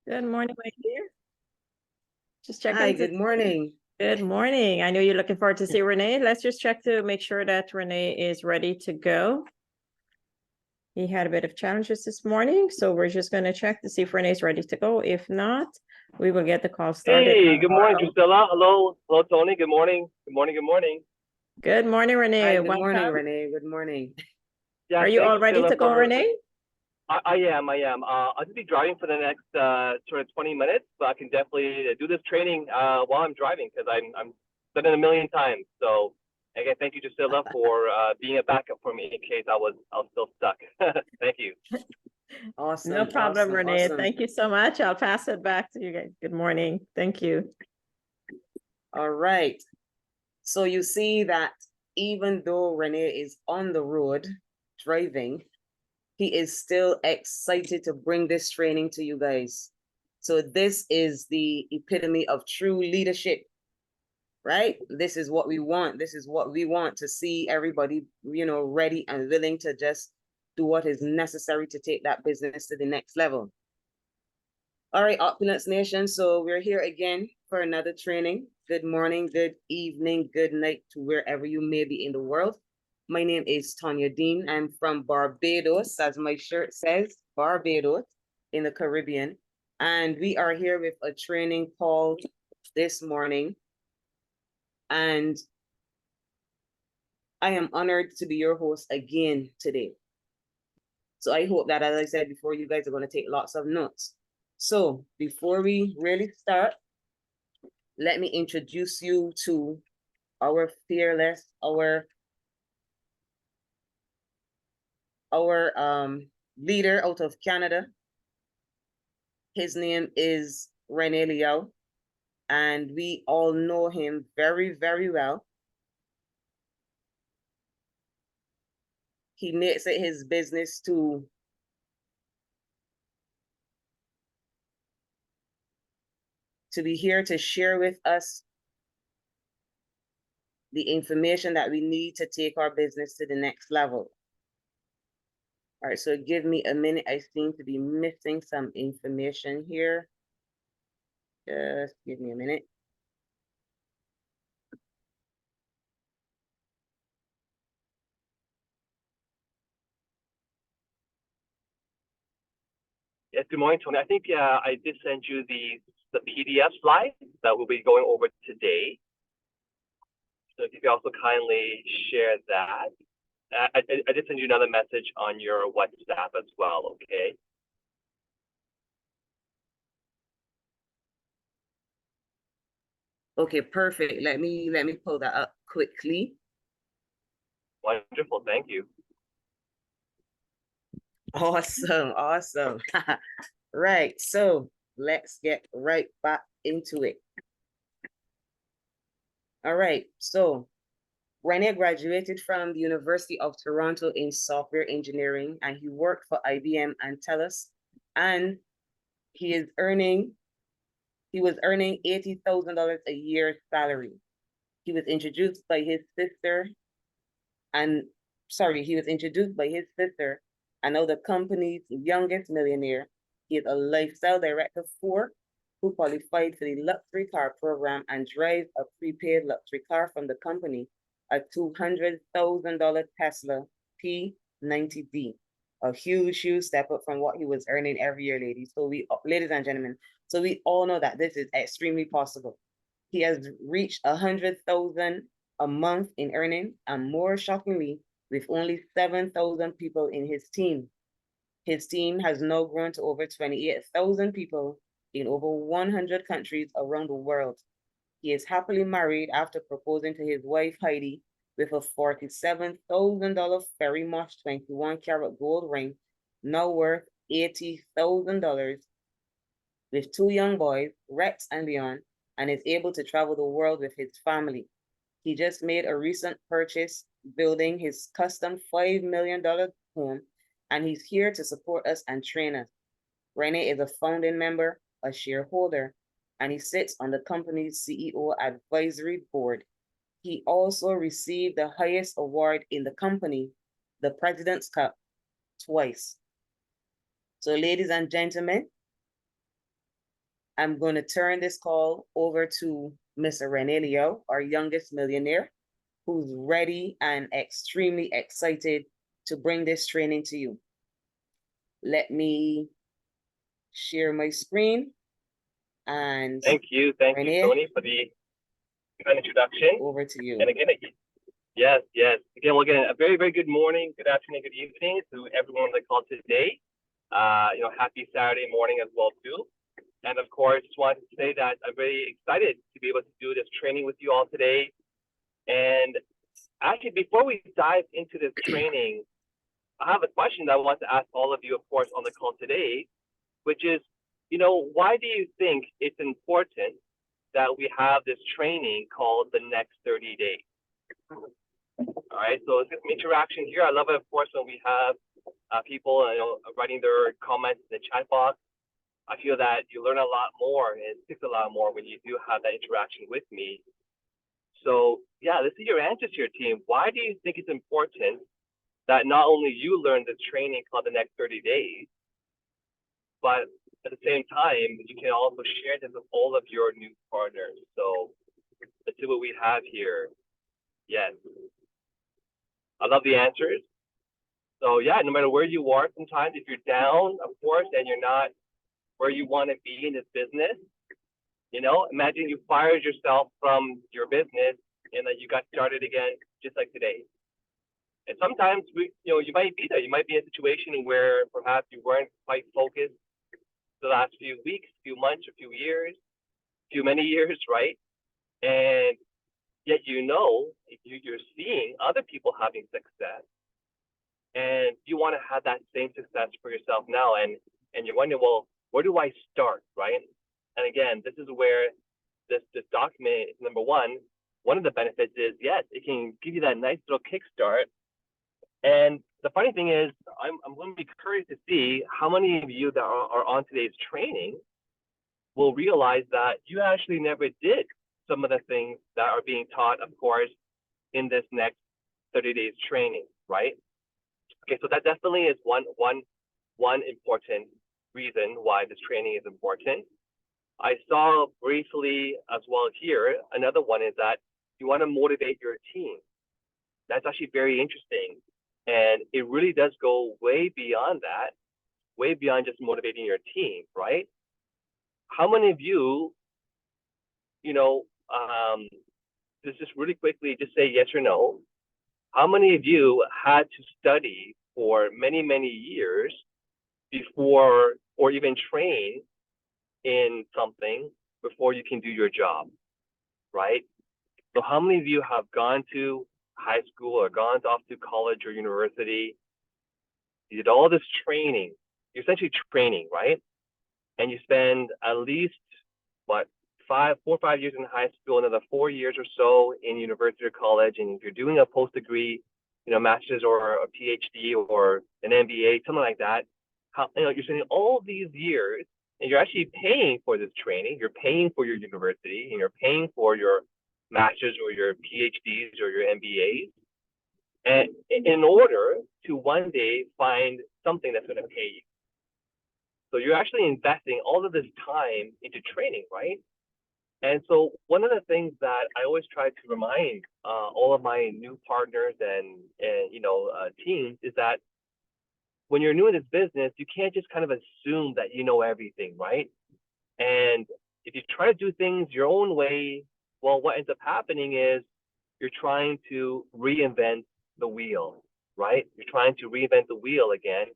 Good morning, my dear. Just Hi, checking to good morning. good morning. I know you're looking forward to see Renee. Let's just check to make sure that Renee is ready to go. He had a bit of challenges this morning, so we're just going to check to see if Renee's ready to go. If not, we will get the call started. Hey, good morning, Drusilla. Hello, hello, Tony. Good morning. Good morning. Good morning. Good morning, Hi, Renee. good morning, Welcome. Renee. Good morning. Yeah, Are you thanks, all ready Drusilla, to go, for. Renee? I am. I am. I'll just be driving for the next sort of 20 minutes, but I can definitely do this training while I'm driving because I'm done it a million times. So again, thank you, Drusilla, for being a backup for me in case I was still stuck. Thank you. No Awesome, problem, awesome, Renee. awesome. Thank you so much. I'll pass it back to you guys. Good morning. Thank you. All right. So you see that even though Renee is on the road driving, he is still excited to bring this training to you guys. So this is the epitome of true leadership, right? This is what we want. This is what we want to see everybody, ready and willing to just do what is necessary to take that business to the next level. All right, Opulence Nation. So we're here again for another training. Good morning, good evening, good night to wherever you may be in the world. My name is Tanya Dean. I'm from Barbados, as my shirt says, Barbados in the Caribbean. And we are here with a training call this morning. And I am honored to be your host again today. So I hope that, as I said before, you guys are going to take lots of notes. So before we really start, let me introduce you to our fearless, our leader out of Canada. His name is Rene Liaw, and we all know him very, very well. He makes it his business to be here to share with us the information that we need to take our business to the next level. All right, so give me a minute. I seem to be missing some information here. Just give me a minute. Yes, good morning, Tony. I think I did send you the PDF slide that we'll be going over today. So if you could also kindly share that. I did send you another message on your WhatsApp as well, okay? Okay, perfect. Let me pull that up quickly. Wonderful, thank you. Awesome, awesome. Right, so let's get right back into it. All right, so Rene graduated from the University of Toronto in software engineering, and he worked for IBM and TELUS, and he was earning $80,000 a year salary. He was introduced by his sister, and now the company's youngest millionaire. He is a lifestyle director who qualified for the luxury car program and drives a prepaid luxury car from the company, a $200,000 Tesla P90D. A huge step up from what he was earning every year, ladies and gentlemen. So we all know that this is extremely possible. He has reached 100,000 a month in earning, and more shockingly, with only 7,000 people in his team. His team has now grown to over 28,000 people in over 100 countries around the world. He is happily married after proposing to his wife Heidi with a $47,000 Ferry-Mosh 21-karat gold ring, now worth $80,000, with two young boys, Rex and Leon, and is able to travel the world with his family. He just made a recent purchase building his custom $5 million home, and he's here to support us and train us. Rene is a founding member, a shareholder, and he sits on the company's CEO advisory board. He also received the highest award in the company, the President's Cup, twice. So ladies and gentlemen, I'm going to turn this call over to Mr. Rene Liaw, our youngest millionaire, who's ready and extremely excited to bring this training to you. Let me share my screen. And Thank you, Rene, Tony, for the kind introduction. over to you. And again, yes. Again, we'll get a very, very good morning, good afternoon, good evening to everyone on the call today. Happy Saturday morning as well too. And of course, just wanted to say that I'm very excited to be able to do this training with you all today. And actually, before we dive into this training, I have a question that I want to ask all of you, of course, on the call today, which is, why do you think it's important that we have this training called the next 30 days? All right, so it's some interaction here. I love it, of course, when we have people writing their comments in the chat box. I feel that you learn a lot more and it sticks a lot more when you do have that interaction with me. So yeah, this is your answers here, team. Why do you think it's important that not only you learn this training called the next 30 days, but at the same time, you can also share this with all of your new partners. So let's see what we have here. Yes. I love the answers. So yeah, no matter where you are, sometimes if you're down, of course, and you're not where you want to be in this business, imagine you fired yourself from your business and that you got started again just like today. And sometimes you might be there. You might be in a situation where perhaps you weren't quite focused the last few weeks, few months, or few years, many years, right? And yet you're seeing other people having success, and you want to have that same success for yourself now, and you're wondering, well, where do I start, right? And again, this is where this document is number one. One of the benefits is, yes, it can give you that nice little kickstart. And the funny thing is, I'm going to be curious to see how many of you that are on today's training will realize that you actually never did some of the things that are being taught, of course, in this next 30 days training, right? Okay, so that definitely is one important reason why this training is important. I saw briefly as well here, another one is that you want to motivate your team. That's actually very interesting. And it really does go way beyond that, way beyond just motivating your team, right? How many of you, just really quickly, just say yes or no. How many of you had to study for many, many years before, or even train in something before you can do your job, right? So how many of you have gone to high school or gone off to college or university? You did all this training. You're essentially training, right? And you spend at least, 4 or 5 years in high school, another 4 years or so in university or college, and if you're doing a post-degree, master's or a PhD or an MBA, something like that, you're spending all these years, and you're actually paying for this training. You're paying for your university, and you're paying for your master's or your PhDs or your MBAs, and in order to one day find something that's going to pay you. So you're actually investing all of this time into training, right? And so one of the things that I always try to remind all of my new partners and teams is that when you're new in this business, you can't just kind of assume that you know everything, right? And if you try to do things your own way, well, what ends up happening is you're trying to reinvent the wheel, right? You're trying to reinvent the wheel again.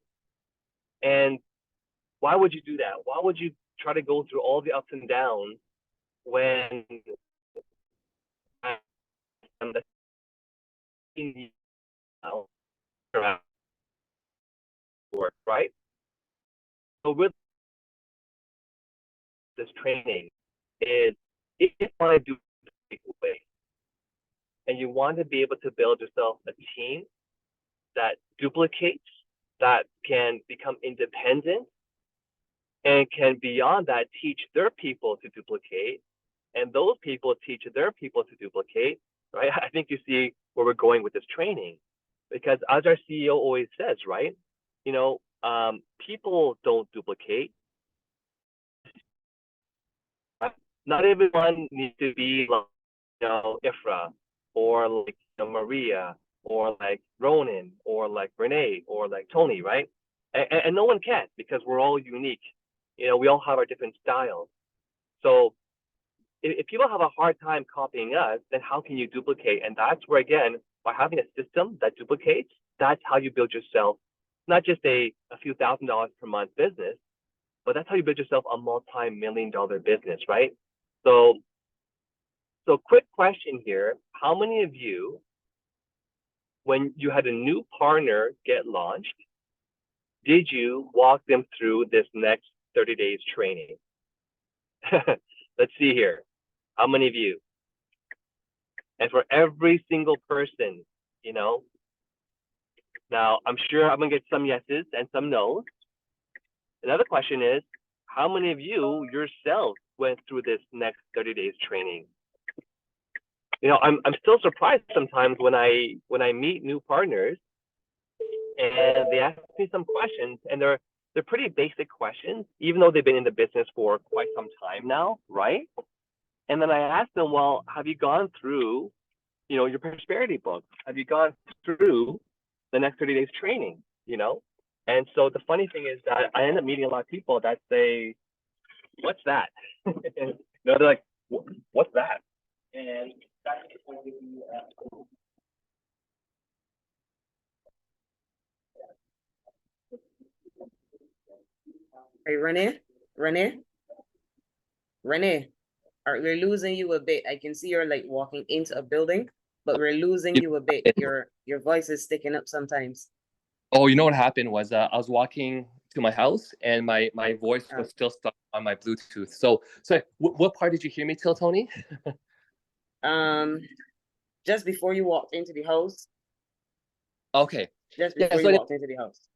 And why would you do that? Why would you try to go through all the ups and downs when right? So with this training is if you want to do it the way, and you want to be able to build yourself a team that duplicates, that can become independent, and can beyond that teach their people to duplicate, and those people teach their people to duplicate, right? I think you see where we're going with this training, because as our CEO always says, right? People don't duplicate. not everyone needs to be like, Ifra, or like, Maria, or like Ronan, or like Renee, or like Tony, right? And no one can, because we're all unique. We all have our different styles. So if people have a hard time copying us, then how can you duplicate? And that's where, again, by having a system that duplicates, that's how you build yourself, not just a few $1,000s per month business, but that's how you build yourself a multi-million-dollar business, right? So quick question here. How many of you, when you had a new partner get launched, did you walk them through this next 30 days training? Let's see here. How many of you? And for every single person, now I'm sure I'm gonna get some yeses and some nos. Another question is, how many of you yourself went through this next 30 days training? I'm still surprised sometimes when I meet new partners and they ask me some questions, and they're pretty basic questions, even though they've been in the business for quite some time now, right? And then I ask them, well, have you gone through, your prosperity book? Have you gone through the next 30 days training? And so the funny thing is that I end up meeting a lot of people that say, what's that? They're like, what's that? And that's going to be Hey, Rene, we're losing you a bit. I can see you're like walking into a building, but we're losing you a bit. Your voice is sticking up sometimes. Oh, you know what happened was I was walking to my house and my voice was still stuck on my Bluetooth. So what part did you hear me till, Tony? Just before you walked into the house. Okay. Just before you walked into the house.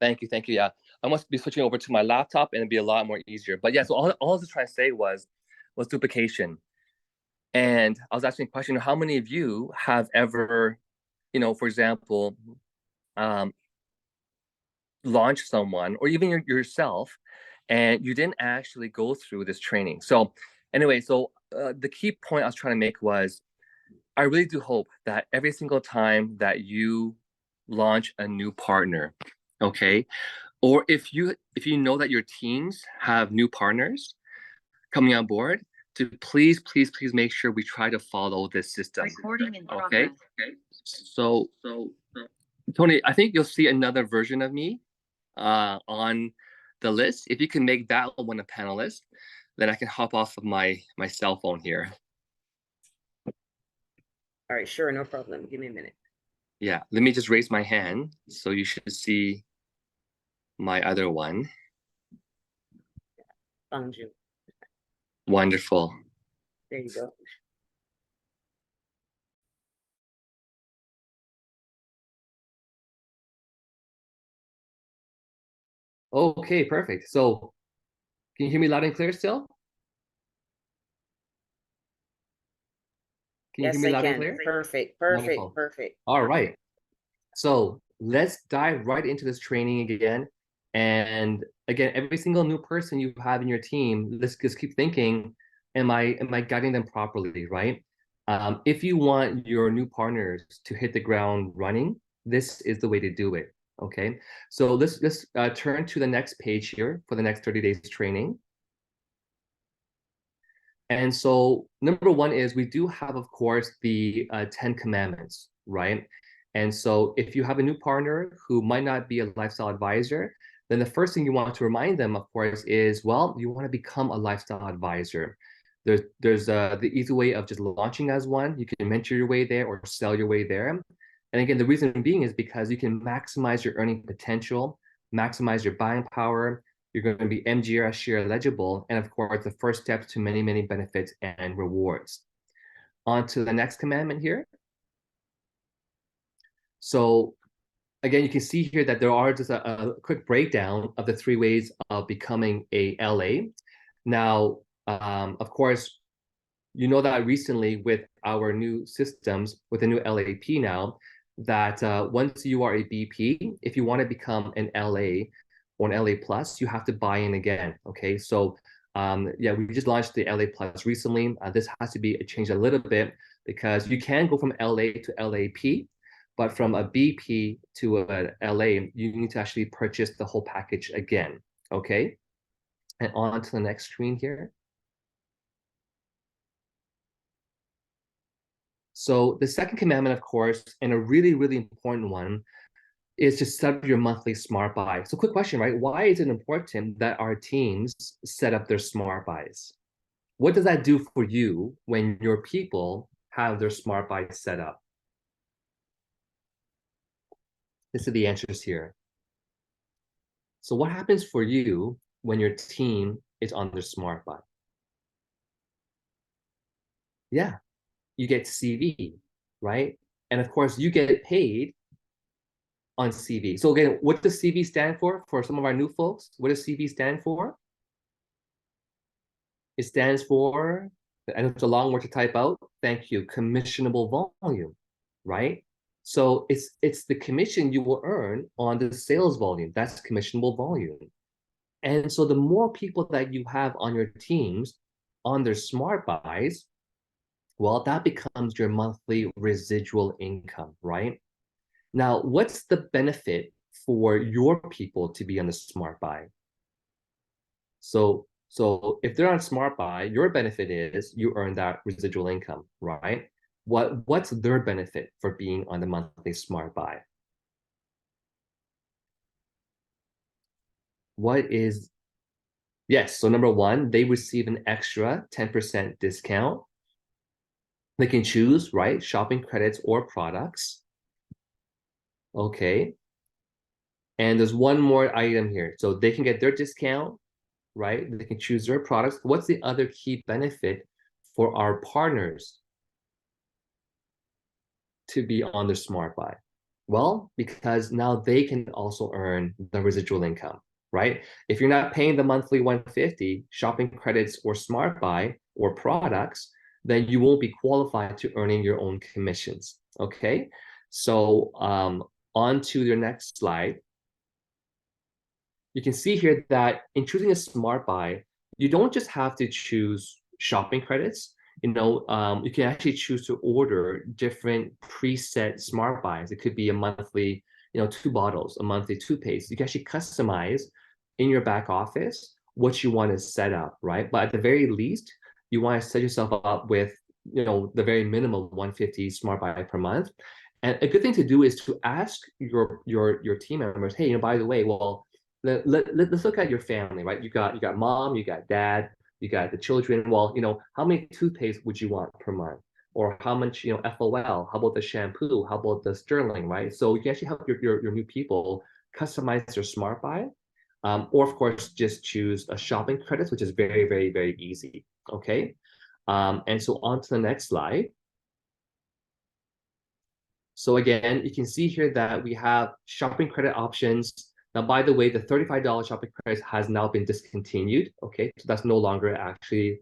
Thank you. Yeah, I must be switching over to my laptop and it'd be a lot more easier. But yeah, so all I was trying to say was duplication. And I was asking a question: how many of you have ever, for example, launch someone or even yourself and you didn't actually go through this training? So anyway, the key point I was trying to make was I really do hope that every single time that you launch a new partner, okay, or if you know that your teams have new partners coming on board, to please make sure we try to follow this system. Recording in okay progress. So Tony, I think you'll see another version of me on the list. If you can make that one a panelist, then I can hop off of my cell phone here. All right, sure, no problem. Give me a minute. Yeah, let me just raise my hand so you should see my other one. Found you. Wonderful. There you go. Okay, perfect. So can you hear me loud and clear still? Can you Yes, hear me I loud and can. clear? Perfect. Wonderful. All right. So let's dive right into this training again. And again, every single new person you have in your team, let's just keep thinking, am I guiding them properly, right? If you want your new partners to hit the ground running, this is the way to do it. Okay. So let's turn to the next page here for the next 30 days training. And so number one is we do have, of course, the 10 commandments, right? And so if you have a new partner who might not be a lifestyle advisor, then the first thing you want to remind them, of course, is, well, you want to become a lifestyle advisor. There's the easy way of just launching as one. You can mentor your way there or sell your way there. And again, the reason being is because you can maximize your earning potential, maximize your buying power. You're going to be MGR share eligible, and of course, the first steps to many, many benefits and rewards. On to the next commandment here. So again, you can see here that there are just a quick breakdown of the 3 ways of becoming a LA. Now, of course, you know that recently with our new systems, with the new LAP now, that once you are a BP, if you want to become an LA or an LA plus, you have to buy in again. Okay, so Yeah, we just launched the LA Plus recently. This has to be changed a little bit because you can go from LA to LAP, but from a BP to a LA, you need to actually purchase the whole package again, okay? And on to the next screen here. So the second commandment, of course, and a really, really important one, is to set up your monthly smart buy. So quick question, right? Why is it important that our teams set up their smart buys? What does that do for you when your people have their smart buy set up? This is the answers here. So what happens for you when your team is on their smart buy? Yeah, you get CV, right? And of course, you get paid on CV. So again, what does CV stand for some of our new folks? What does CV stand for? It stands for, and it's a long word to type out. Thank you, commissionable volume, right? So it's the commission you will earn on the sales volume. That's commissionable volume. And so the more people that you have on your teams on their smart buys, well, that becomes your monthly residual income, right? Now, what's the benefit for your people to be on the smart buy? So if they're on smart buy, your benefit is you earn that residual income, right? What's their benefit for being on the monthly smart buy? What is, yes, so number one, they receive an extra 10% discount. They can choose, right, shopping credits or products. Okay. And there's one more item here. So they can get their discount, right? They can choose their products. What's the other key benefit for our partners to be on their smart buy? Well, because now they can also earn the residual income, right? If you're not paying the monthly 150 shopping credits or smart buy or products, then you won't be qualified to earning your own commissions. Okay, so on to your next slide. You can see here that in choosing a smart buy, you don't just have to choose shopping credits. You can actually choose to order different preset smart buys. It could be a monthly, 2 bottles, a monthly toothpaste. You can actually customize in your back office what you want to set up, right? But at the very least, you want to set yourself up with, the very minimum 150 smart buy per month. And a good thing to do is to ask your team members, hey, by the way, well, let's look at your family, right? You got mom, you got dad, you got the children. Well, how many toothpaste would you want per month? Or how much, FOL? How about the shampoo? How about the sterling, right? So you can actually help your new people customize their smart buy. Or of course, just choose a shopping credits, which is very, very, very easy. Okay. And so on to the next slide. So again, you can see here that we have shopping credit options. Now, by the way, the $35 shopping credits has now been discontinued. Okay, so that's no longer actually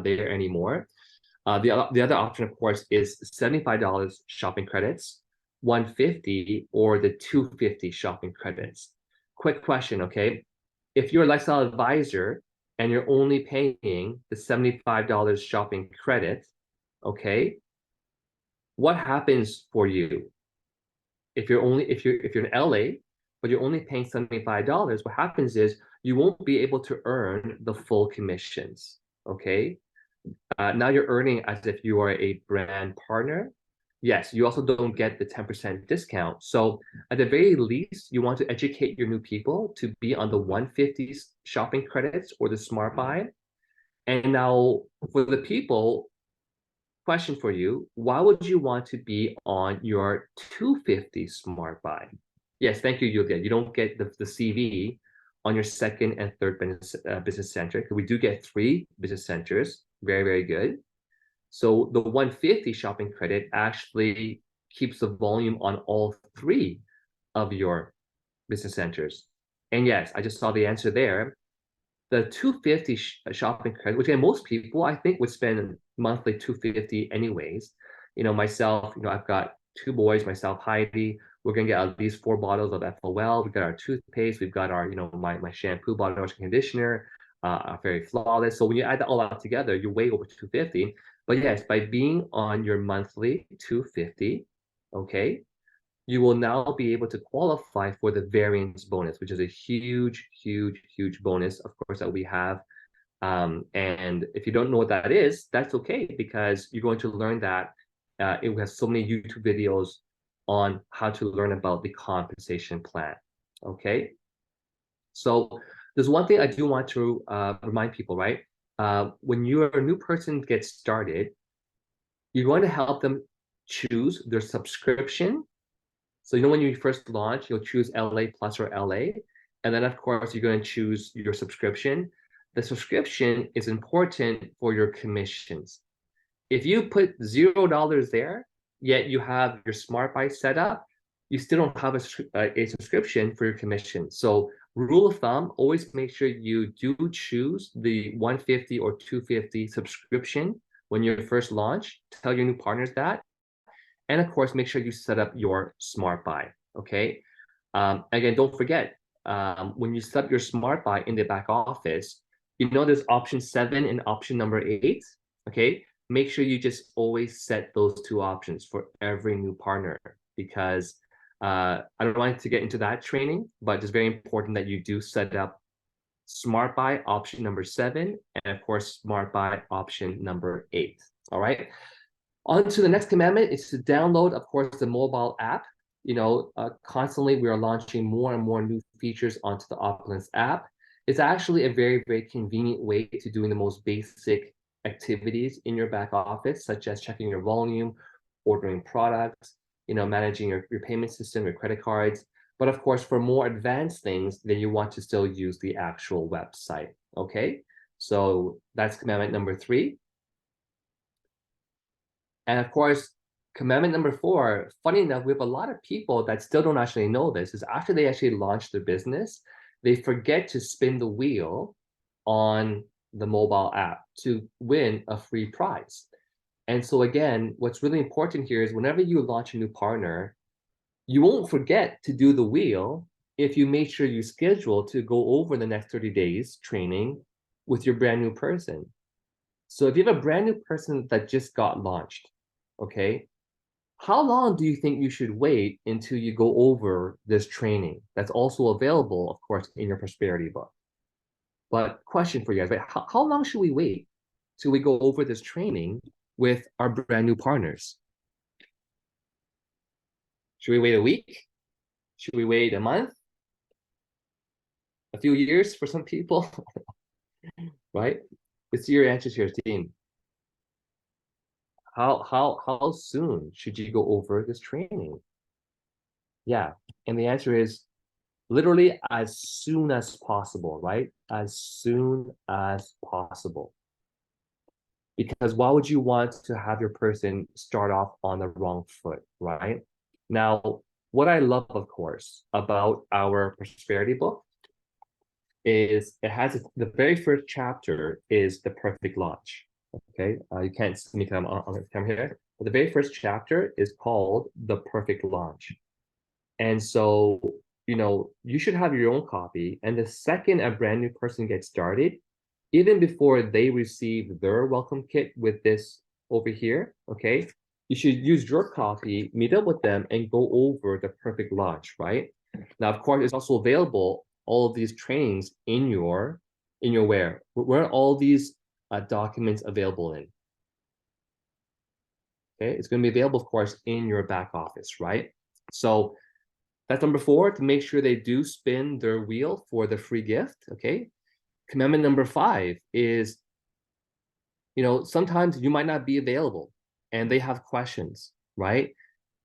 there anymore. The other option, of course, is $75 shopping credits, 150 or the 250 shopping credits. Quick question, okay? If you're a lifestyle advisor and you're only paying the $75 shopping credit, okay, what happens for you? If you're in LA, but you're only paying $75, what happens is you won't be able to earn the full commissions. Okay. Now you're earning as if you are a brand partner. Yes, you also don't get the 10% discount. So at the very least, you want to educate your new people to be on the 150 shopping credits or the smart buy. And now for the people, question for you, why would you want to be on your 250 smart buy? Yes, thank you, Yulia. You don't get the CV on your second and third business center. We do get 3 business centers. Very, very good. So the 150 shopping credit actually keeps the volume on all 3 of your business centers. And yes, I just saw the answer there. The 250 shopping credit, which again, most people I think would spend monthly 250 anyways. Myself, I've got 2 boys, myself, Heidi. We're gonna get at least 4 bottles of FOL. We've got our toothpaste. We've got our, my shampoo, body wash, conditioner. are very flawless. So when you add that all up together, you weigh over 250. But yes, by being on your monthly 250, okay, you will now be able to qualify for the variance bonus, which is a huge, huge, huge bonus, of course, that we have. And if you don't know what that is, that's okay, because you're going to learn that. It has so many YouTube videos on how to learn about the compensation plan, okay? So there's one thing I do want to remind people, right? When you're a new person gets started, you're going to help them choose their subscription. So when you first launch, you'll choose LA Plus or LA. And then of course, you're going to choose your subscription. The subscription is important for your commissions. If you put $0 there, yet you have your Smart Buy set up, you still don't have a subscription for your commission. So rule of thumb, always make sure you do choose the 150 or 250 subscription when you first launch. Tell your new partners that. And of course, make sure you set up your Smart Buy, okay? Again, don't forget, when you set up your Smart Buy in the back office, there's option 7 and option number 8, okay? Make sure you just always set those 2 options for every new partner, because I don't want to get into that training, but it's very important that you do set up Smart Buy option number 7, and of course, Smart Buy option number 8, all right? On to the next commandment is to download, of course, the mobile app. Constantly we are launching more and more new features onto the Opulence app. It's actually a very, very convenient way to doing the most basic activities in your back office, such as checking your volume, ordering products, managing your payment system, your credit cards. But of course, for more advanced things, then you want to still use the actual website, okay? So that's commandment number 3. And of course, commandment number 4, funny enough, we have a lot of people that still don't actually know this, is after they actually launch their business, they forget to spin the wheel on the mobile app to win a free prize. And so again, what's really important here is whenever you launch a new partner, you won't forget to do the wheel if you make sure you schedule to go over the next 30 days training with your brand new person. So if you have a brand new person that just got launched, okay, how long do you think you should wait until you go over this training? That's also available, of course, in your prosperity book. But question for you guys, right? How long should we wait till we go over this training with our brand new partners? Should we wait a week? Should we wait a month? A few years for some people? Right? Let's see your answers here, team. How soon should you go over this training? Yeah, and the answer is literally as soon as possible, right? As soon as possible. Because why would you want to have your person start off on the wrong foot, right? Now, what I love, of course, about our prosperity book is it has the very first chapter is the perfect launch. Okay, you can't see me on the camera here, but the very first chapter is called the perfect launch. And so, you should have your own copy. And the second a brand new person gets started, even before they receive their welcome kit with this over here, okay, you should use your copy, meet up with them, and go over the perfect launch, right? Now, of course, it's also available, all of these trainings in your where are all these documents available in? Okay, it's going to be available, of course, in your back office, right? So that's number 4, to make sure they do spin their wheel for the free gift, okay? Commandment number 5 is, sometimes you might not be available and they have questions, right?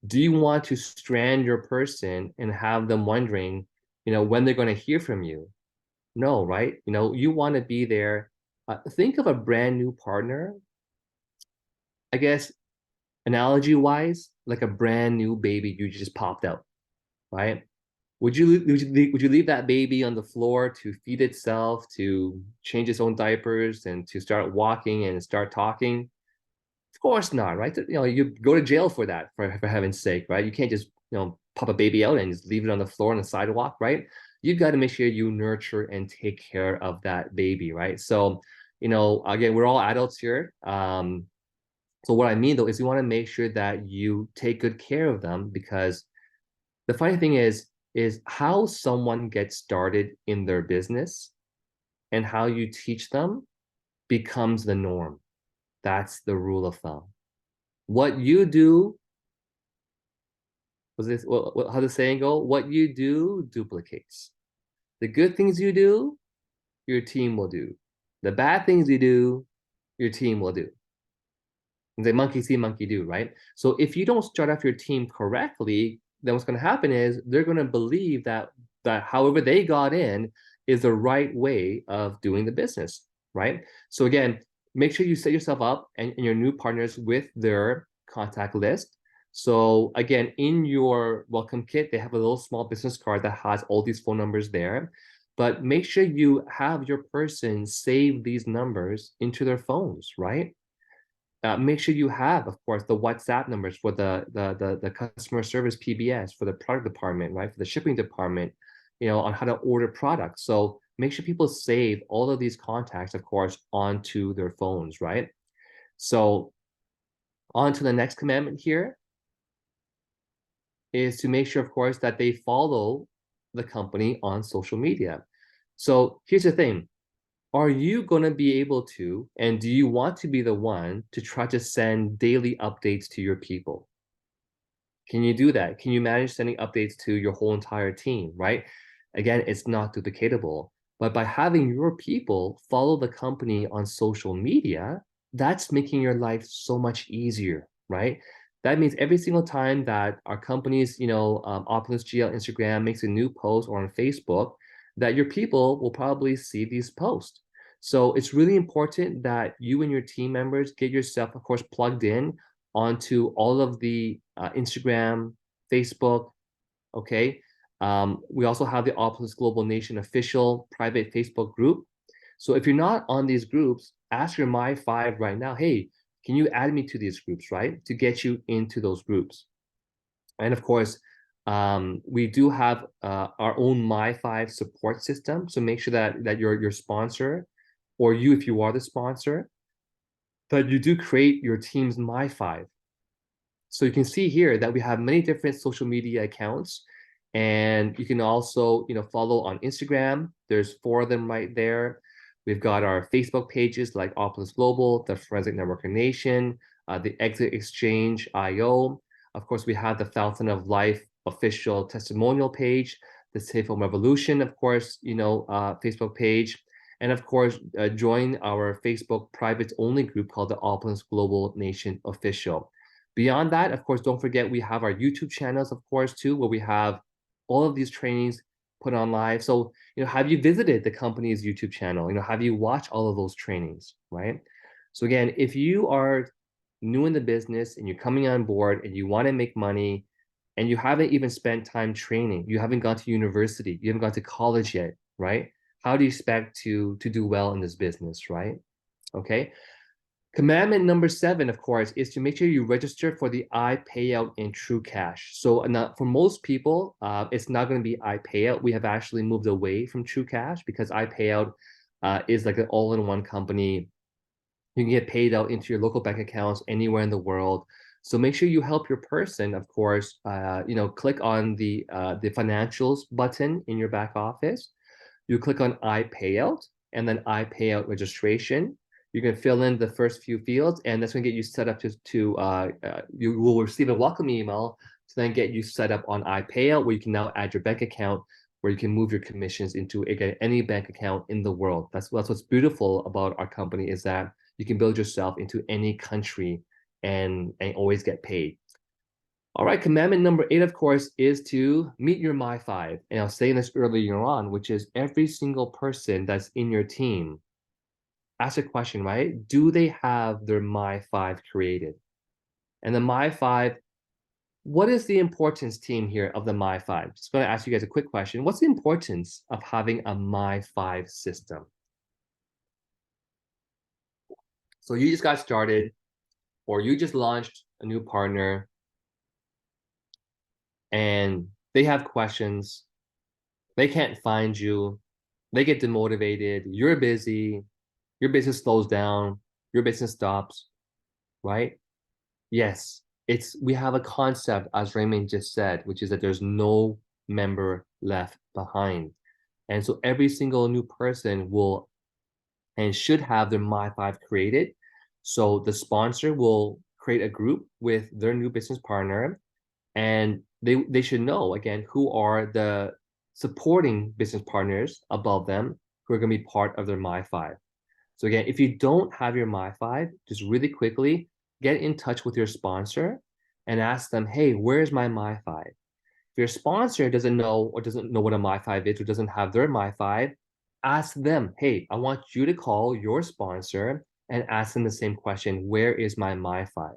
Do you want to strand your person and have them wondering, when they're going to hear from you? No, right? You want to be there. Think of a brand new partner, I guess, analogy wise, like a brand new baby you just popped out, right? Would you leave that baby on the floor to feed itself, to change its own diapers, and to start walking and start talking? Of course not, right? You go to jail for that, for heaven's sake, right? You can't just pop a baby out and just leave it on the floor on the sidewalk, right? you got to make sure you nurture and take care of that baby, right? So, again, we're all adults here. So what I mean though is you want to make sure that you take good care of them, because the funny thing is how someone gets started in their business and how you teach them becomes the norm. That's the rule of thumb. What you do, how the saying go? What you do duplicates. The good things you do, your team will do. The bad things you do, your team will do. The monkey see, monkey do, right? So if you don't start off your team correctly, then what's going to happen is they're going to believe that however they got in is the right way of doing the business, right? So again, make sure you set yourself up and your new partners with their contact list. So again, in your welcome kit, they have a little small business card that has all these phone numbers there. But make sure you have your person save these numbers into their phones, right? Make sure you have, of course, the WhatsApp numbers for the customer service PBS, for the product department, right? For the shipping department, on how to order products. So make sure people save all of these contacts, of course, onto their phones, right? So on to the next commandment here is to make sure, of course, that they follow the company on social media. So here's the thing. Are you going to be able to, and do you want to be the one to try to send daily updates to your people? Can you do that? Can you manage sending updates to your whole entire team, right? Again, it's not duplicatable, but by having your people follow the company on social media, that's making your life so much easier, right? That means every single time that our company's, Opulence GL Instagram makes a new post, or on Facebook, that your people will probably see these posts. So it's really important that you and your team members get yourself, of course, plugged in onto all of the Instagram, Facebook, okay? We also have the Opulence Global Nation official private Facebook group. So if you're not on these groups, ask your My5 right now, hey, can you add me to these groups, right? To get you into those groups. And of course, we do have our own My5 support system. So make sure that your sponsor, or you, if you are the sponsor, that you do create your team's My5. So you can see here that we have many different social media accounts, and you can also, follow on Instagram. There's 4 of them right there. We've got our Facebook pages like Opulence Global, the Forensic Networker Nation, the Exit Exchange IO. Of course, we have the Fountain of Life official testimonial page, the Safe Home Revolution, of course, Facebook page. And of course, join our Facebook private only group called the Opulence Global Nation Official. Beyond that, of course, don't forget we have our YouTube channels, of course, too, where we have all of these trainings put on live. So, have you visited the company's YouTube channel? Have you watched all of those trainings, right? So again, if you are new in the business and you're coming on board and you want to make money and you haven't even spent time training, you haven't gone to university, you haven't gone to college yet, right? How do you expect to do well in this business, right? Okay. Commandment number 7, of course, is to make sure you register for the iPayout in True Cash. So for most people, it's not going to be iPayout. We have actually moved away from True Cash because iPayout is like an all-in-one company. You can get paid out into your local bank accounts anywhere in the world. So make sure you help your person, of course, click on the financials button in your back office. You click on iPayout and then iPayout registration. You can fill in the first few fields, and that's going to get you set up you will receive a welcome email to then get you set up on iPayout, where you can now add your bank account, where you can move your commissions into any bank account in the world. That's what's beautiful about our company, is that you can build yourself into any country and always get paid. All right, commandment number 8, of course, is to meet your My5. And I was saying this earlier on, which is every single person that's in your team, ask a question, right? Do they have their My5 created? And the My5, what is the importance, team, here of the My5? Just going to ask you guys a quick question. What's the importance of having a My5 system? So you just got started, or you just launched a new partner, and they have questions. They can't find you. They get demotivated. You're busy. Your business slows down. Your business stops, right? Yes, we have a concept, as Raymond just said, which is that there's no member left behind. And so every single new person will and should have their My5 created. So the sponsor will create a group with their new business partner, and they should know, again, who are the supporting business partners above them who are going to be part of their My5. So again, if you don't have your My5, just really quickly get in touch with your sponsor and ask them, hey, where's my My5? If your sponsor doesn't know or doesn't know what a My5 is or doesn't have their My5, ask them, hey, I want you to call your sponsor and ask them the same question, where is my My5?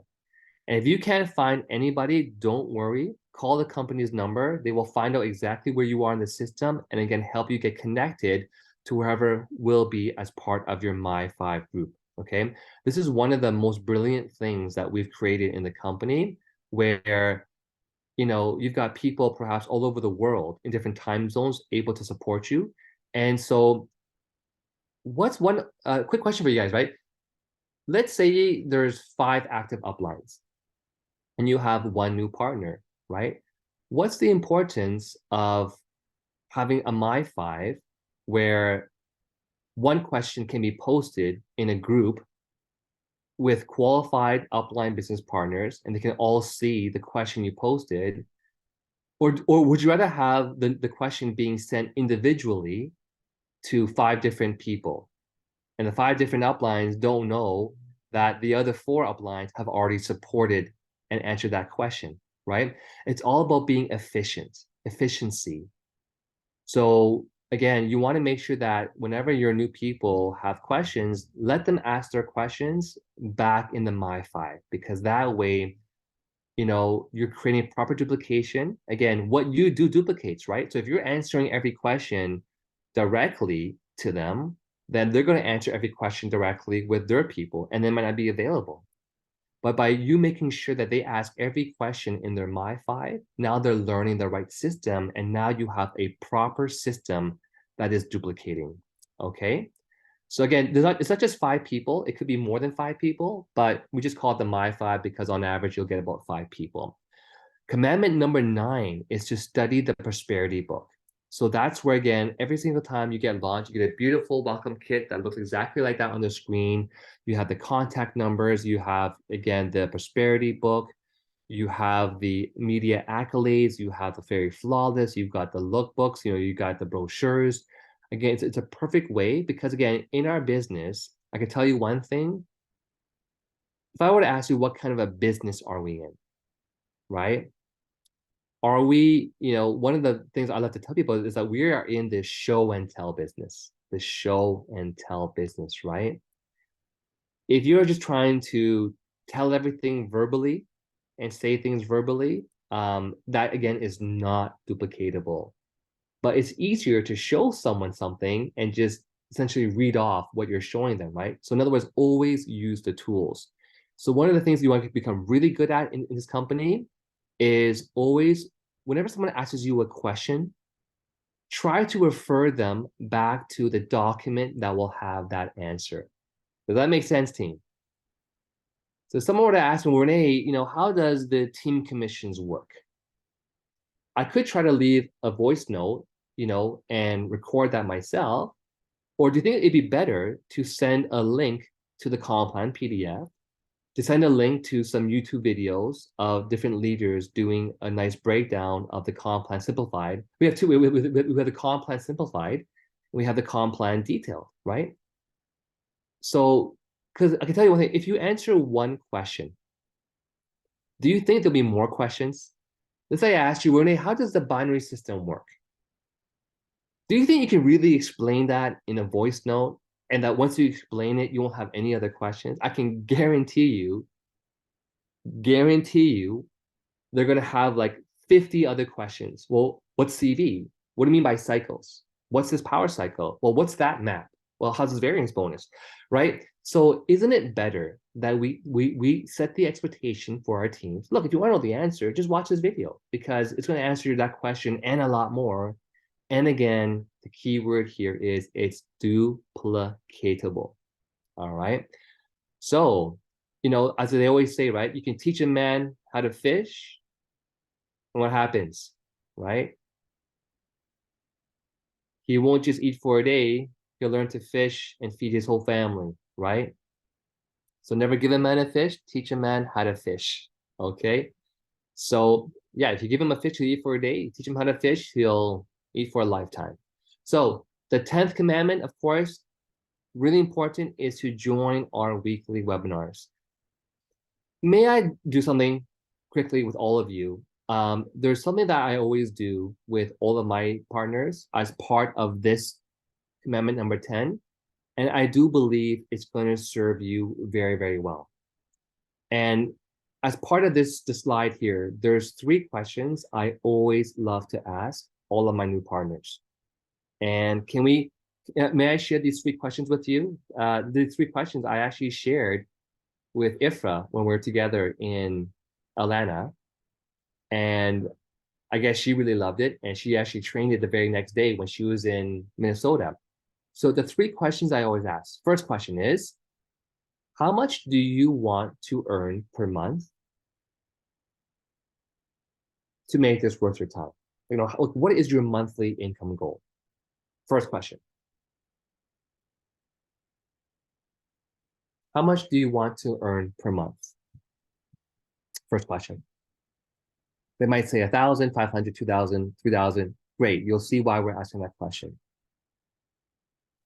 And if you can't find anybody, don't worry. Call the company's number. They will find out exactly where you are in the system and again, help you get connected to wherever will be as part of your My5 group, okay? This is one of the most brilliant things that we've created in the company where, you know, you've got people perhaps all over the world in different time zones able to support you. And so what's one quick question for you guys, right? Let's say there's 5 active uplines and you have 1 new partner, right? What's the importance of having a My5 where 1 question can be posted in a group with qualified upline business partners and they can all see the question you posted? Or would you rather have the question being sent individually to 5 different people? And the 5 different uplines don't know that the other 4 uplines have already supported and answered that question, right? It's all about being efficiency. So again, you want to make sure that whenever your new people have questions, let them ask their questions back in the My5, because that way, you know, you're creating proper duplication. Again, what you do duplicates, right? So if you're answering every question directly to them, then they're going to answer every question directly with their people and they might not be available. But by you making sure that they ask every question in their My5, now they're learning the right system and now you have a proper system that is duplicating, okay? So again, it's not just 5 people. It could be more than 5 people, but we just call it the My5 because on average, you'll get about 5 people. Commandment number 9 is to study the prosperity book. So that's where, again, every single time you get launched, you get a beautiful welcome kit that looks exactly like that on the screen. You have the contact numbers. You have, again, the prosperity book. You have the media accolades. You have the Fairy Flawless. You've got the lookbooks. You know, you got the brochures. Again, it's a perfect way because, again, in our business, I can tell you one thing. If I were to ask you what kind of a business are we in, right? Are we, you know, one of the things I like to tell people is that we are in this show and tell business, the show and tell business, right? If you're just trying to tell everything verbally and say things verbally, that again is not duplicatable. But it's easier to show someone something and just essentially read off what you're showing them, right? So in other words, always use the tools. So one of the things you want to become really good at in this company is always, whenever someone asks you a question, try to refer them back to the document that will have that answer. Does that make sense, team? So if someone were to ask me, Rene, you know, how does the team commissions work? I could try to leave a voice note, you know, and record that myself. Or do you think it'd be better to send a link to the comp plan PDF, to send a link to some YouTube videos of different leaders doing a nice breakdown of the comp plan simplified? We have two, we have the comp plan simplified, we have the comp plan detailed, right? So, because I can tell you one thing, if you answer one question, do you think there'll be more questions? Let's say I asked you, Rene, how does the binary system work? Do you think you can really explain that in a voice note and that once you explain it, you won't have any other questions? I can guarantee you, they're going to have like 50 other questions. Well, what's CV? What do you mean by cycles? What's this power cycle? Well, what's that map? Well, how's this variance bonus, right? So isn't it better that we set the expectation for our teams? Look, if you want to know the answer, just watch this video because it's going to answer that question and a lot more. And again, the key word here is it's duplicatable. All right. So, as they always say, right? You can teach a man how to fish, and what happens, right? He won't just eat for a day. He'll learn to fish and feed his whole family, right? So never give a man a fish, teach a man how to fish. Okay. So yeah, if you give him a fish to eat for a day, teach him how to fish, he'll eat for a lifetime. So the 10th commandment, of course, really important, is to join our weekly webinars. May I do something quickly with all of you? There's something that I always do with all of my partners as part of this commandment number 10. And I do believe it's going to serve you very, very well. And as part of the slide here, there's 3 questions I always love to ask all of my new partners. And may I share these 3 questions with you? The 3 questions I actually shared with Ifra when we were together in Atlanta. And I guess she really loved it. And she actually trained it the very next day when she was in Minnesota. So the 3 questions I always ask. First question is, how much do you want to earn per month to make this worth your time? What is your monthly income goal? First question. How much do you want to earn per month? First question. They might say 1,000, 500, 2,000, 3,000. Great. You'll see why we're asking that question.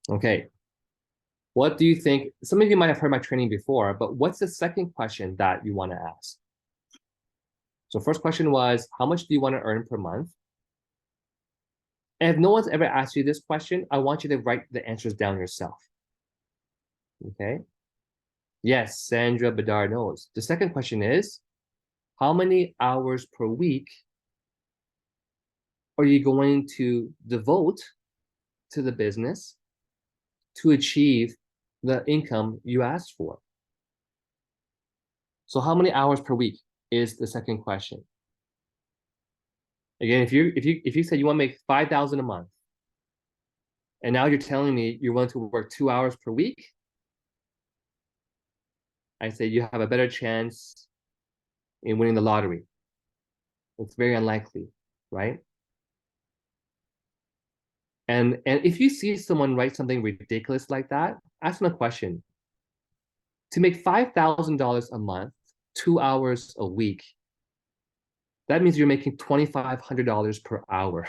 Okay. What do you think? Some of you might have heard my training before, but what's the second question that you want to ask? So first question was, how much do you want to earn per month? And if no one's ever asked you this question, I want you to write the answers down yourself. Okay. Yes, Sandra Bedard knows. The second question is, how many hours per week are you going to devote to the business to achieve the income you asked for? So how many hours per week is the second question. Again, if you said you want to make 5,000 a month, and now you're telling me you're willing to work 2 hours per week, I say you have a better chance in winning the lottery. It's very unlikely, right? And if you see someone write something ridiculous like that, ask them a question. To make $5,000 a month, 2 hours a week, that means you're making $2,500 per hour,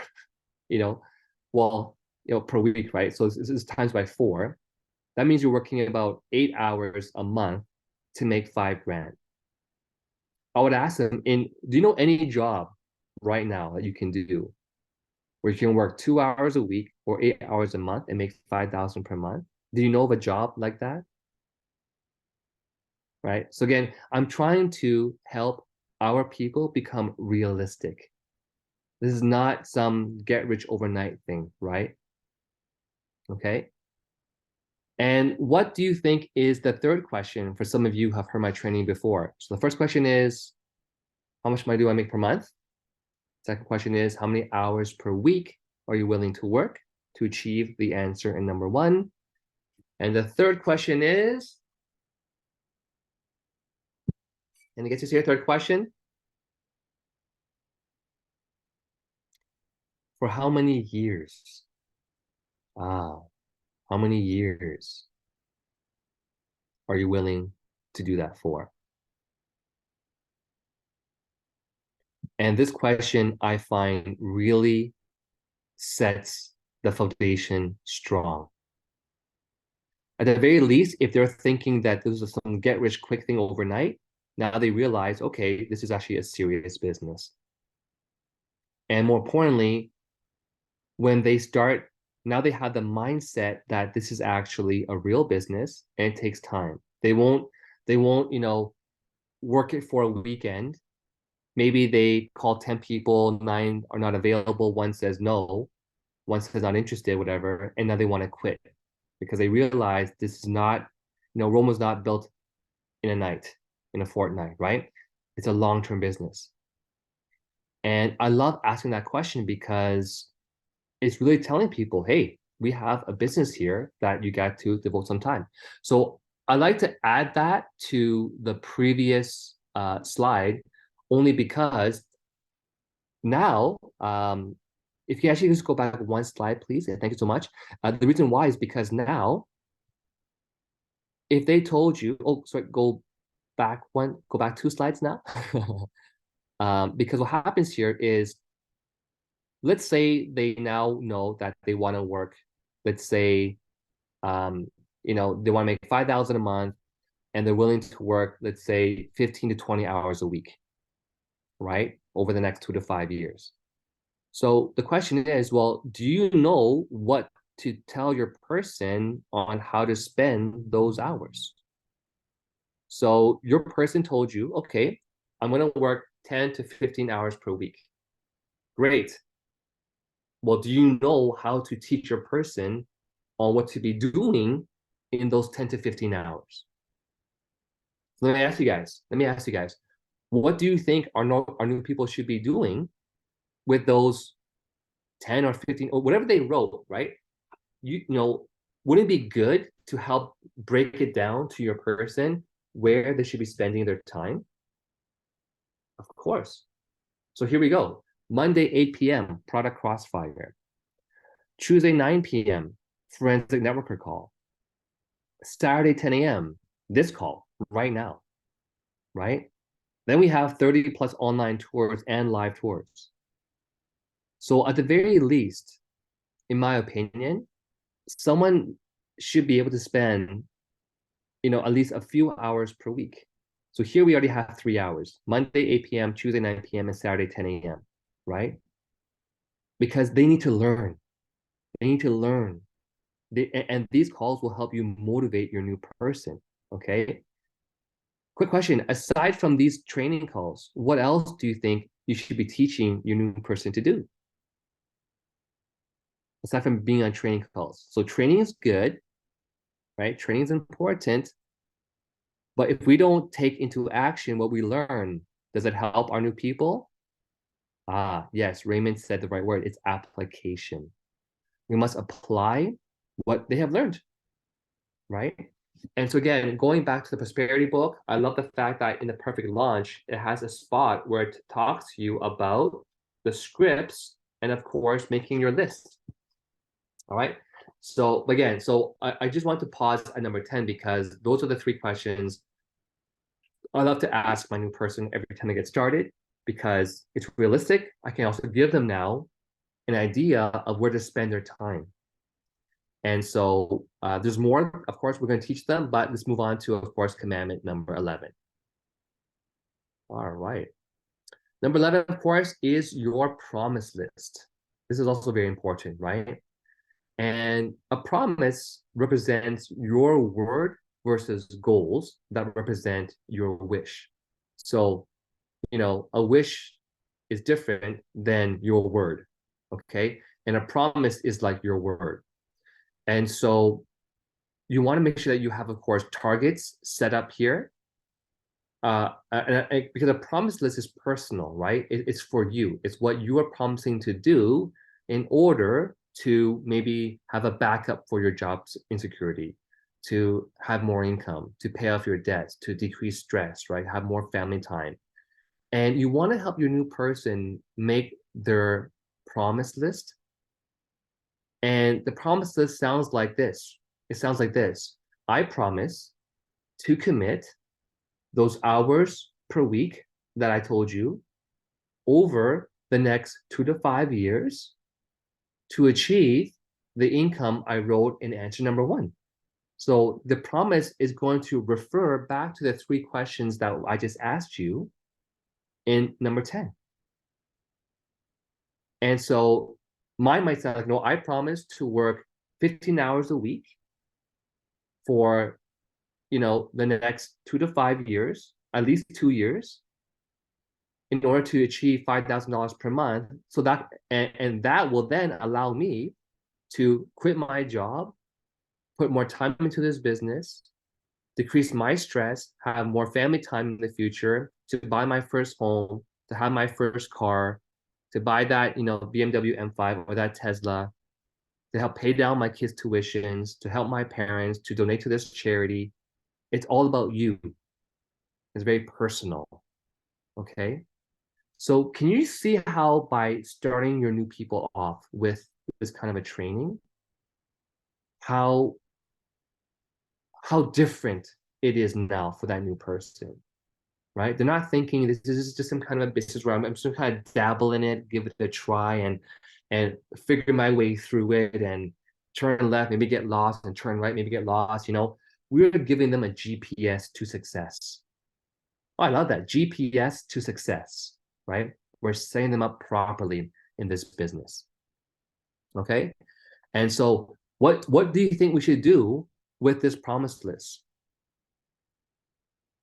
per week, right? So this is times by 4. That means you're working about 8 hours a month to make $5,000. I would ask them, do you know any job right now that you can do where you can work 2 hours a week or 8 hours a month and make 5,000 per month? Do you know of a job like that? Right? So again, I'm trying to help our people become realistic. This is not some get rich overnight thing, right? Okay. And what do you think is the third question for some of you who have heard my training before? So the first question is, how much money do I make per month? Second question is, how many hours per week are you willing to work to achieve the answer in number 1? And the third question is, and it gets us here, third question. For how many years? How many years are you willing to do that for? And this question, I find, really sets the foundation strong. At the very least, if they're thinking that this is some get-rich-quick thing overnight, now they realize, okay, this is actually a serious business. And more importantly, when they start, now they have the mindset that this is actually a real business and it takes time. They won't, work it for a weekend. Maybe they call 10 people, 9 are not available, 1 says no, 1 says not interested, whatever, and now they want to quit because they realize this is not, Rome was not built in a night, in a fortnight, right? It's a long-term business. And I love asking that question because it's really telling people, hey, we have a business here that you got to devote some time. So I like to add that to the previous slide, only because now, if you actually just go back one slide, please, and thank you so much. The reason why is because now, if they told you, oh, sorry, go back 2 slides now. Because what happens here is, let's say they now know that they want to work, let's say, they want to make 5,000 a month, and they're willing to work, let's say, 15 to 20 hours a week, right? Over the next 2 to 5 years. So the question is, well, do you know what to tell your person on how to spend those hours? So your person told you, okay, I'm going to work 10 to 15 hours per week. Great. Well, do you know how to teach your person on what to be doing in those 10 to 15 hours? So let me ask you guys, what do you think our new people should be doing with those 10 or 15 or whatever they wrote, right? Wouldn't it be good to help break it down to your person where they should be spending their time? Of course. So here we go. Monday, 8 p.m., product crossfire. Tuesday, 9 p.m., forensic networker call. Saturday, 10 a.m., this call right now, right? Then we have 30 plus online tours and live tours. So at the very least, in my opinion, someone should be able to spend, at least a few hours per week. So here we already have 3 hours, Monday, 8 p.m., Tuesday, 9 p.m., and Saturday, 10 a.m., right? Because they need to learn. And these calls will help you motivate your new person, okay? Quick question, aside from these training calls, what else do you think you should be teaching your new person to do? Aside from being on training calls. So training is good, right? Training is important. But if we don't take into action what we learn, does it help our new people? Yes, Raymond said the right word. It's application. We must apply what they have learned, right? And so again, going back to the prosperity book, I love the fact that in the perfect launch, it has a spot where it talks to you about the scripts and of course, making your list. All right. So again, I just want to pause at number 10 because those are the 3 questions I love to ask my new person every time I get started because it's realistic. I can also give them now an idea of where to spend their time. And so there's more, of course, we're going to teach them, but let's move on to, of course, commandment number 11. All right. Number 11, of course, is your promise list. This is also very important, right? And a promise represents your word versus goals that represent your wish. So, a wish is different than your word, okay? And a promise is like your word. And so you want to make sure that you have, of course, targets set up here. Because a promise list is personal, right? It's for you. It's what you are promising to do in order to maybe have a backup for your job insecurity, to have more income, to pay off your debts, to decrease stress, right? Have more family time. And you want to help your new person make their promise list. And the promise list sounds like this. It sounds like this. I promise to commit those hours per week that I told you over the next 2 to 5 years to achieve the income I wrote in answer number 1. So the promise is going to refer back to the 3 questions that I just asked you in number 10. And so mine might sound like, no, I promise to work 15 hours a week for, the next 2 to 5 years, at least 2 years, in order to achieve $5,000 per month. So that, and that will then allow me to quit my job, put more time into this business, decrease my stress, have more family time in the future, to buy my first home, to have my first car, to buy that, BMW M5 or that Tesla, to help pay down my kids' tuitions, to help my parents, to donate to this charity. It's all about you. It's very personal. Okay. So can you see how by starting your new people off with this kind of a training, how different it is now for that new person, right? They're not thinking this is just some kind of a business where I'm just gonna kind of dabble in it, give it a try, and figure my way through it, and turn left, maybe get lost, and turn right, maybe get lost. We're giving them a GPS to success. Oh, I love that, GPS to success, right? We're setting them up properly in this business. Okay, and so what do you think we should do with this promise list?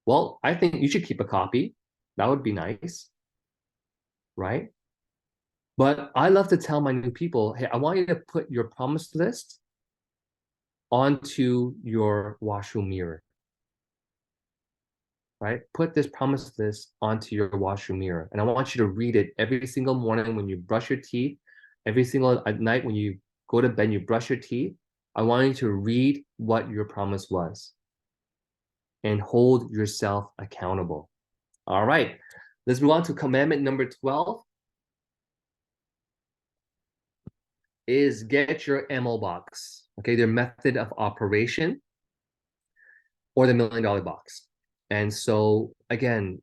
Well, I think you should keep a copy. That would be nice, right? But I love to tell my new people, hey, I want you to put your promise list onto your washroom mirror, right? Put this promise list onto your washroom mirror. And I want you to read it every single morning when you brush your teeth, every single night when you go to bed, you brush your teeth. I want you to read what your promise was and hold yourself accountable. All right, let's move on to commandment number 12. Is get your MO box, okay, their method of operation, or the $1 million box. And so again,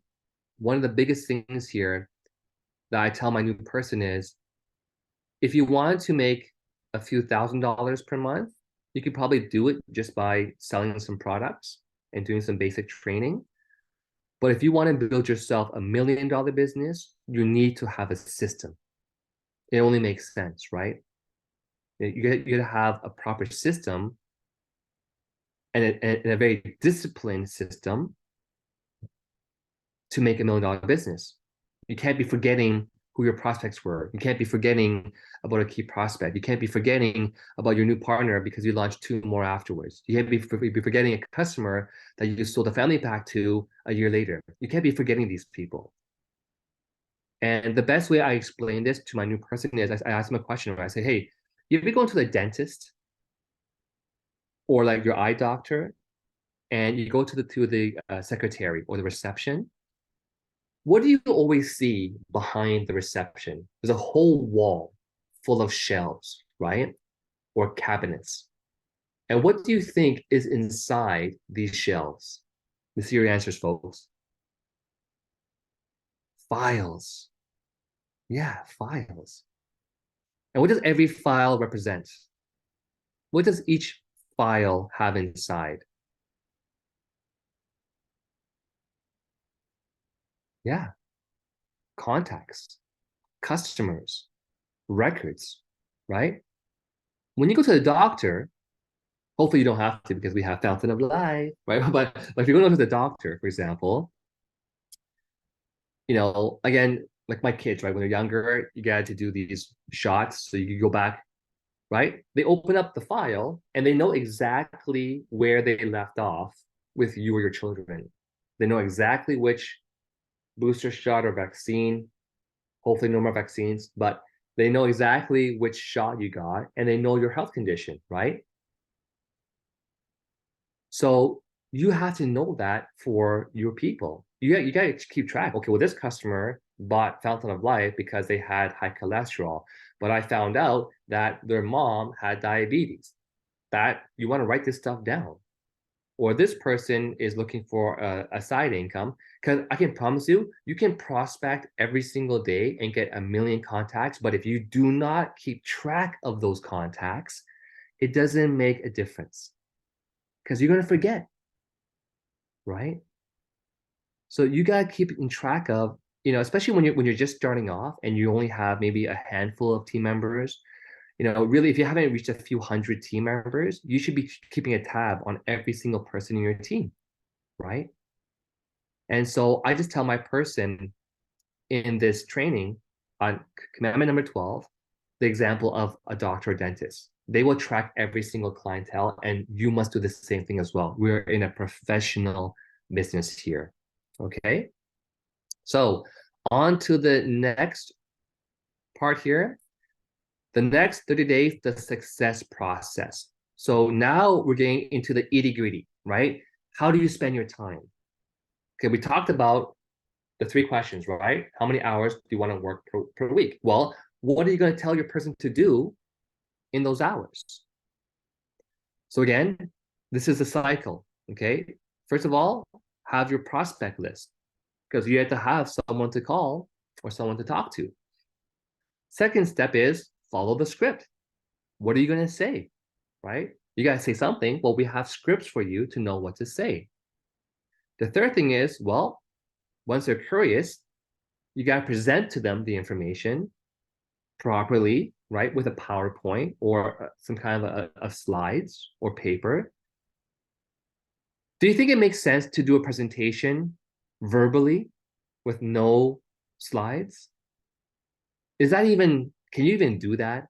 one of the biggest things here that I tell my new person is, if you want to make a few $1,000s per month, you could probably do it just by selling some products and doing some basic training. But if you want to build yourself a $1 million business, you need to have a system. It only makes sense, right? You gotta have a proper system and a very disciplined system to make a $1 million business. You can't be forgetting who your prospects were. You can't be forgetting about a key prospect. You can't be forgetting about your new partner because you launched 2 more afterwards. You can't be forgetting a customer that you sold a family pack to a year later. You can't be forgetting these people. And the best way I explain this to my new person is I ask them a question where I say, hey, you ever go to the dentist or like your eye doctor, and you go to the secretary or the reception? What do you always see behind the reception? There's a whole wall full of shelves, right? Or cabinets. And what do you think is inside these shelves? Let's see your answers, folks. Files. Yeah, files. And what does every file represent? What does each file have inside? Yeah, contacts, customers, records, right? When you go to the doctor, hopefully you don't have to because we have Fountain of Life, right? But if you're going to the doctor, for example, again, like my kids, right? When they're younger, you got to do these shots so you can go back, right? They open up the file and they know exactly where they left off with you or your children. They know exactly which booster shot or vaccine, hopefully no more vaccines, but they know exactly which shot you got and they know your health condition, right? So you have to know that for your people. You got to keep track. Okay, well, this customer bought Fountain of Life because they had high cholesterol, but I found out that their mom had diabetes. That you want to write this stuff down. Or this person is looking for a side income, because I can promise you, you can prospect every single day and get 1 million contacts, but if you do not keep track of those contacts, it doesn't make a difference because you're going to forget, right? So you got to keep in track of, especially when you're just starting off and you only have maybe a handful of team members. Really, if you haven't reached a few hundred team members, you should be keeping a tab on every single person in your team, right? And so I just tell my person in this training on commandment number 12, the example of a doctor or dentist. They will track every single clientele, and you must do the same thing as well. We're in a professional business here, okay? So on to the next part here. The next 30 days, the success process. So now we're getting into the itty-gritty, right? How do you spend your time? Okay, we talked about the 3 questions, right? How many hours do you want to work per week? Well, what are you going to tell your person to do in those hours? So again, this is a cycle, okay? First of all, have your prospect list, because you have to have someone to call or someone to talk to. Second step is follow the script. What are you going to say, right? You got to say something. Well, we have scripts for you to know what to say. The third thing is, well, once they're curious, you got to present to them the information properly, right? With a PowerPoint or some kind of slides or paper. Do you think it makes sense to do a presentation verbally with no slides? Is that even, can you even do that?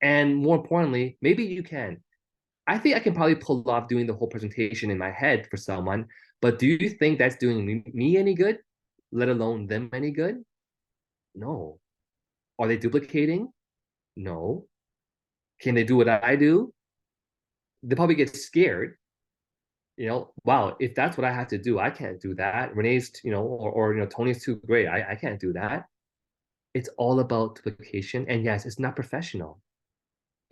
And more importantly, maybe you can. I think I can probably pull off doing the whole presentation in my head for someone, but do you think that's doing me any good, let alone them any good? No. Are they duplicating? No. Can they do what I do? They probably get scared. Wow, if that's what I have to do, I can't do that. Renee's, or Tony's too great. I can't do that. It's all about duplication. And yes, it's not professional.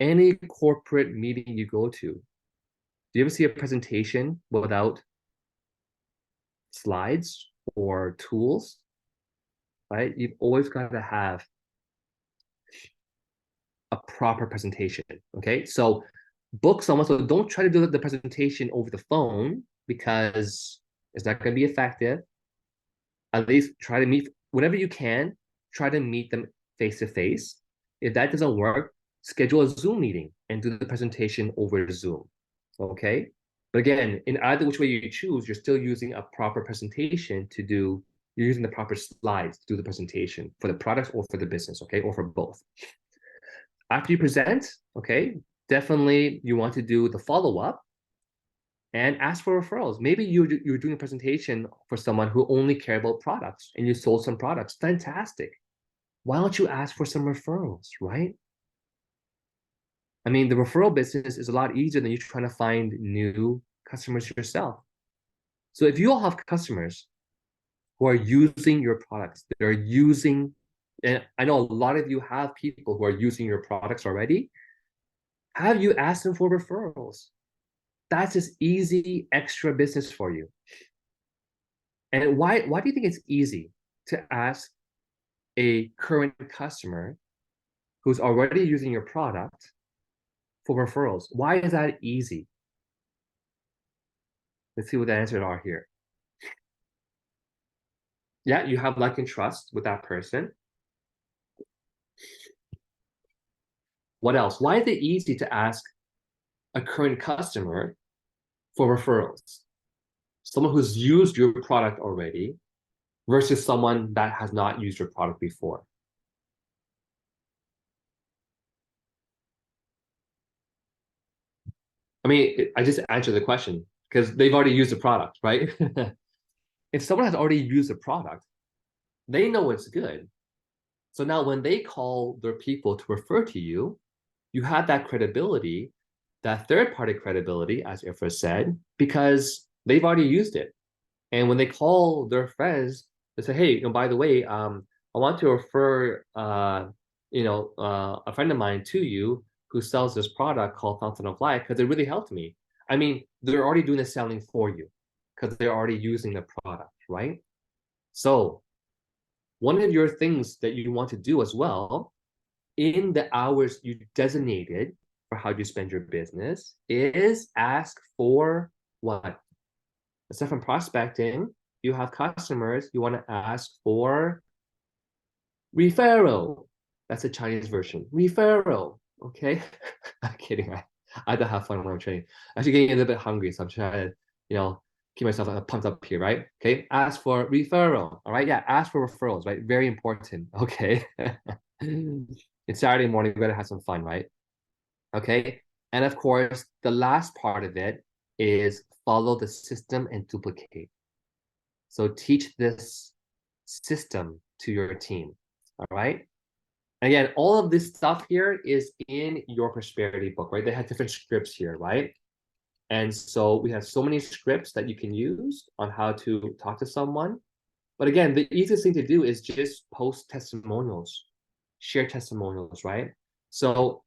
Any corporate meeting you go to, do you ever see a presentation without slides or tools? Right? You've always got to have a proper presentation. Okay. So book someone. So don't try to do the presentation over the phone because it's not going to be effective. At least try to meet whenever you can, try to meet them face to face. If that doesn't work, schedule a Zoom meeting and do the presentation over Zoom. Okay. But again, in either which way you choose, you're still using a proper presentation to do, you're using the proper slides to do the presentation for the products or for the business, okay, or for both. After you present, okay, definitely you want to do the follow-up and ask for referrals. Maybe you're doing a presentation for someone who only care about products and you sold some products. Fantastic. Why don't you ask for some referrals, right? I mean, the referral business is a lot easier than you trying to find new customers yourself. So if you all have customers who are using your products, they're using, and I know a lot of you have people who are using your products already, have you asked them for referrals? That's just easy extra business for you. And why do you think it's easy to ask a current customer who's already using your product for referrals? Why is that easy? Let's see what the answers are here. Yeah, you have like and trust with that person. What else? Why is it easy to ask a current customer for referrals? Someone who's used your product already versus someone that has not used your product before. I mean, I just answered the question because they've already used the product, right? If someone has already used the product, they know it's good. So now when they call their people to refer to you, you have that credibility, that third-party credibility, as Ifra said, because they've already used it. And when they call their friends, they say, hey, by the way, I want to refer, a friend of mine to you who sells this product called Fountain of Life because it really helped me. I mean, they're already doing the selling for you because they're already using the product, right? So one of your things that you want to do as well in the hours you designated for how you spend your business is ask for what? Aside from prospecting, you have customers, you want to ask for referral. That's a Chinese version. Referral. Okay. I'm kidding. I don't have fun when I'm training. I'm actually getting a little bit hungry, so I'm trying to, keep myself pumped up here, right? Okay. Ask for referral. All right. Yeah. Ask for referrals, right? Very important. Okay. It's Saturday morning. We gotta have some fun, right? Okay. And of course, the last part of it is follow the system and duplicate. So teach this system to your team. All right. Again, all of this stuff here is in your prosperity book, right? They have different scripts here, right? And so we have so many scripts that you can use on how to talk to someone. But again, the easiest thing to do is just post testimonials, share testimonials, right? So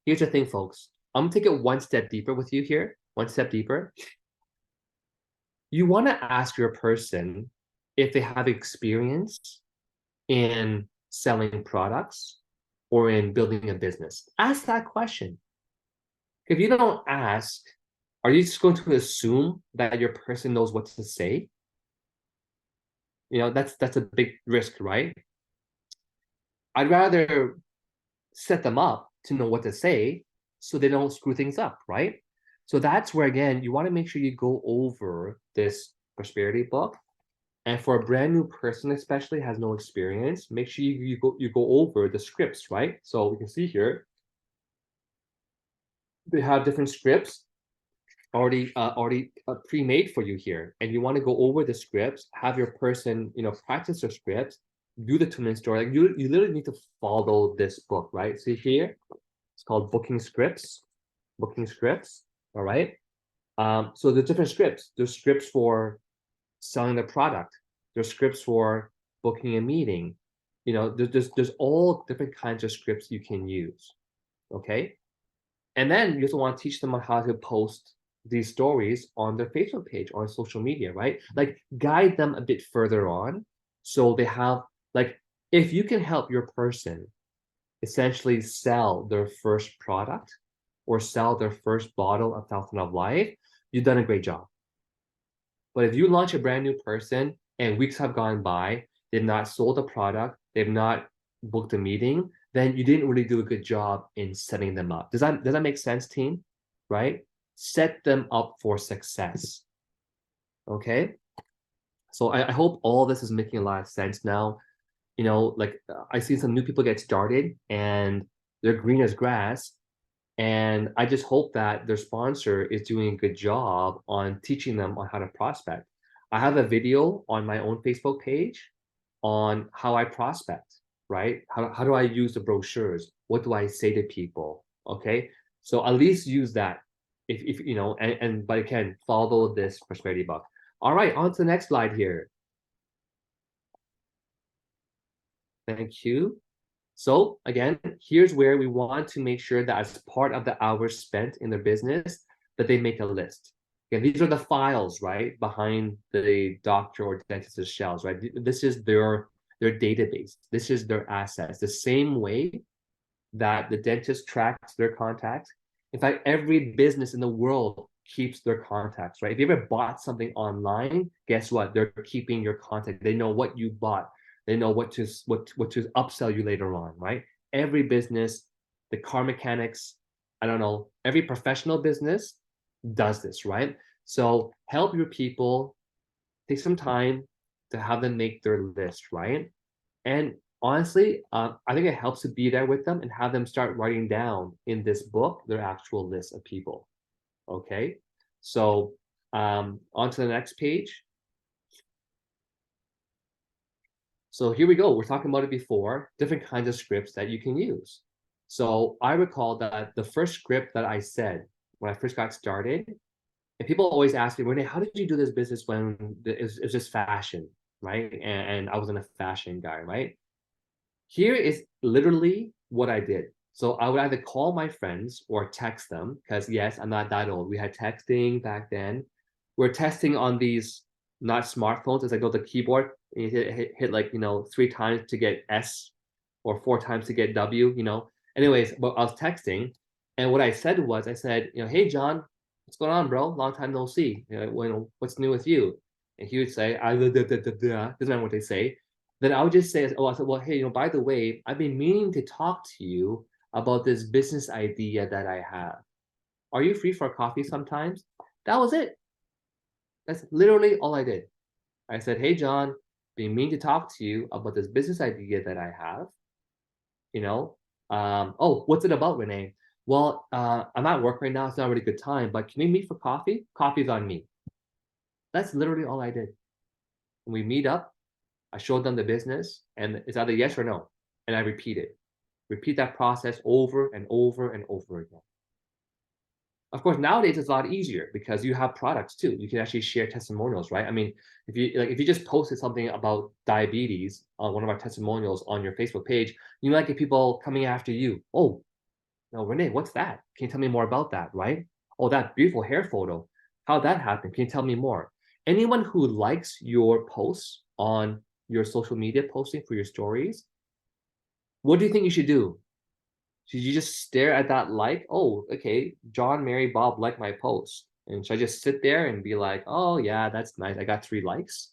here's the thing, folks. I'm gonna take it one step deeper with you here, one step deeper. You want to ask your person if they have experience in selling products or in building a business. Ask that question. If you don't ask, are you just going to assume that your person knows what to say? You know, that's a big risk, right? I'd rather set them up to know what to say so they don't screw things up, right? So that's where, again, you want to make sure you go over this prosperity book. And for a brand new person, especially has no experience, make sure you go over the scripts, right? So you can see here, they have different scripts already pre-made for you here, and you want to go over the scripts, have your person, you know, practice their scripts, do the 2-minute story. Like you literally need to follow this book, right? See here, it's called booking scripts. All right. So the different scripts. There's scripts for selling the product. There's scripts for booking a meeting. You know, there's all different kinds of scripts you can use. Okay. And then you also want to teach them on how to post these stories on their Facebook page or on social media, right? Like guide them a bit further on so they have, like, if you can help your person essentially sell their first product or sell their first bottle of Fountain of Life, you've done a great job. But if you launch a brand new person and weeks have gone by, they've not sold a product, they've not booked a meeting, then you didn't really do a good job in setting them up. Does that make sense, team? Right? Set them up for success. Okay? So I hope all this is making a lot of sense now. You know, like I see some new people get started and they're green as grass. And I just hope that their sponsor is doing a good job on teaching them on how to prospect. I have a video on my own Facebook page on how I prospect, right? How do I use the brochures? What do I say to people? Okay. So at least use that if you know, and but again, follow this prosperity book. All right, on to the next slide here. Thank you. So again, here's where we want to make sure that as part of the hours spent in their business, that they make a list. Again, these are the files, right, behind the doctor or dentist's shelves, right? This is their database. This is their assets. The same way that the dentist tracks their contacts. In fact, every business in the world keeps their contacts, right? If you ever bought something online, guess what? They're keeping your contact. They know what you bought. They know what to upsell you later on, right? Every business, the car mechanics, I don't know, every professional business does this, right? So help your people, take some time to have them make their list, right? And honestly, I think it helps to be there with them and have them start writing down in this book their actual list of people. Okay, so on to the next page. So here we go. We're talking about it before, different kinds of scripts that you can use. So I recall that the first script that I said when I first got started, and people always ask me, Rene, how did you do this business when it's just fashion, right? And I wasn't a fashion guy, right? Here is literally what I did. So I would either call my friends or text them, because yes, I'm not that old. We had texting back then. We're testing on these not smartphones. As I go to the keyboard, and you hit like, you know, 3 times to get S or 4 times to get W, you know. Anyways, but I was texting, and what I said was, I said, you know, hey John, what's going on, bro? Long time no see. You know, what's new with you? And he would say, doesn't matter what they say. Then I would just say, oh, I said, well, hey, you know, by the way, I've been meaning to talk to you about this business idea that I have. Are you free for a coffee sometimes? That was it. That's literally all I did. I said, hey, John, been meaning to talk to you about this business idea that I have. You know, oh, what's it about, Rene? Well, I'm at work right now. It's not a really good time, but can we meet for coffee? Coffee's on me. That's literally all I did. When we meet up, I showed them the business, and it's either yes or no, and I repeat it. Repeat that process over and over and over again. Of course, nowadays it's a lot easier because you have products too. You can actually share testimonials, right? I mean, if you just posted something about diabetes on one of our testimonials on your Facebook page, you might get people coming after you. Oh, no, Rene, what's that? Can you tell me more about that, right? Oh, that beautiful hair photo. How'd that happen? Can you tell me more? Anyone who likes your posts on your social media posting for your stories, what do you think you should do? Should you just stare at that like, oh, okay, John, Mary, Bob like my post? And should I just sit there and be like, oh, yeah, that's nice. I got 3 likes.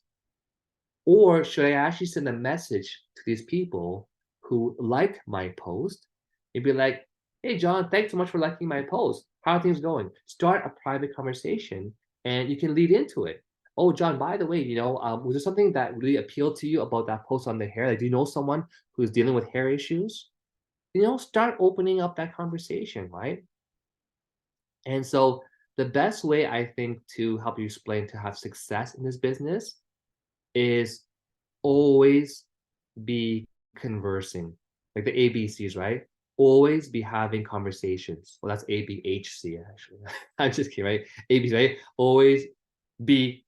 Or should I actually send a message to these people who like my post and be like, hey, John, thanks so much for liking my post. How are things going? Start a private conversation and you can lead into it. Oh, John, by the way, was there something that really appealed to you about that post on the hair? Like, do you know someone who's dealing with hair issues? Start opening up that conversation, right? And so the best way I think to help you explain to have success in this business is always be conversing, like the ABCs, right? Always be having conversations. Well, that's ABHC actually. I'm just kidding, right? ABC, right? Always be,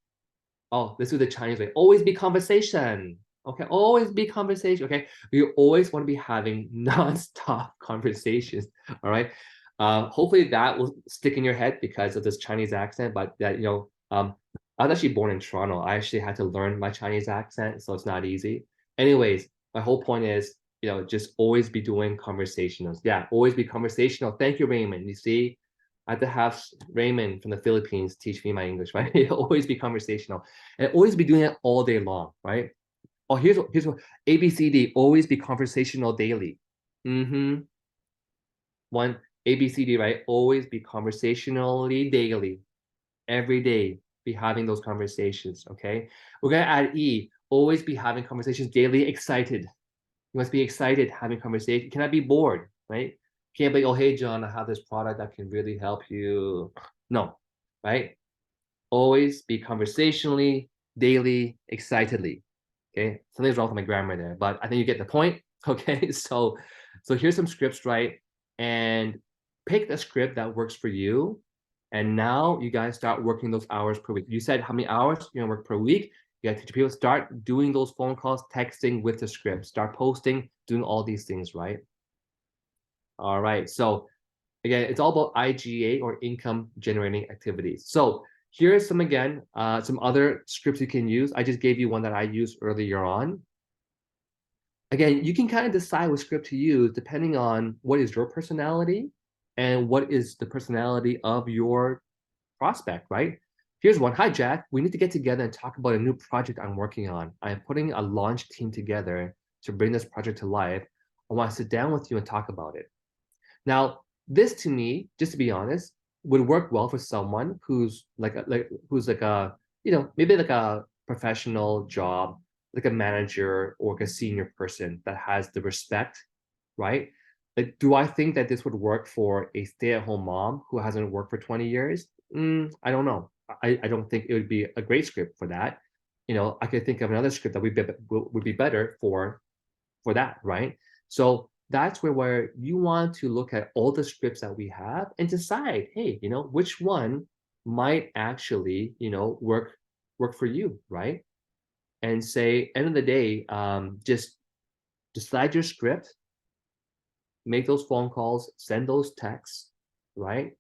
oh, this is the Chinese way. Always be conversation. Okay, always be conversation. Okay, you always want to be having non-stop conversations. All right. Hopefully that will stick in your head because of this Chinese accent. But that I was actually born in Toronto. I actually had to learn my Chinese accent, so it's not easy. Anyways, my whole point is, just always be doing conversationals. Yeah, always be conversational. Thank you, Raymond. You see, I had to have Raymond from the Philippines teach me my English, right? Always be conversational and always be doing it all day long, right? Oh, here's what ABCD, always be conversational daily. One ABCD, right? Always be conversationally daily. Every day, be having those conversations, okay? We're gonna add E, always be having conversations daily, excited. You must be excited having conversation. You cannot be bored, right? You can't be, oh, hey, John, I have this product that can really help you. No, right? Always be conversationally, daily, excitedly. Okay, something's wrong with my grammar there, but I think you get the point. Okay, so here's some scripts, right? And pick a script that works for you. And now you guys start working those hours per week. You said how many hours you're gonna work per week. You gotta teach people, start doing those phone calls, texting with the script, start posting, doing all these things, right? All right, so again, it's all about IGA or income generating activities. So here's some, again, some other scripts you can use. I just gave you one that I used earlier on. Again, you can kind of decide what script to use depending on what is your personality and what is the personality of your prospect, right? Here's one. Hi, Jack. We need to get together and talk about a new project I'm working on. I am putting a launch team together to bring this project to life. I want to sit down with you and talk about it. Now, this to me, just to be honest, would work well for someone who's like a maybe like a professional job, like a manager or like a senior person that has the respect, right? Like, do I think that this would work for a stay-at-home mom who hasn't worked for 20 years? I don't know. I don't think it would be a great script for that. I could think of another script that would be better for that, right? So that's where you want to look at all the scripts that we have and decide, hey, which one might actually, work for you, right? And say, end of the day, just decide your script, make those phone calls, send those texts, right?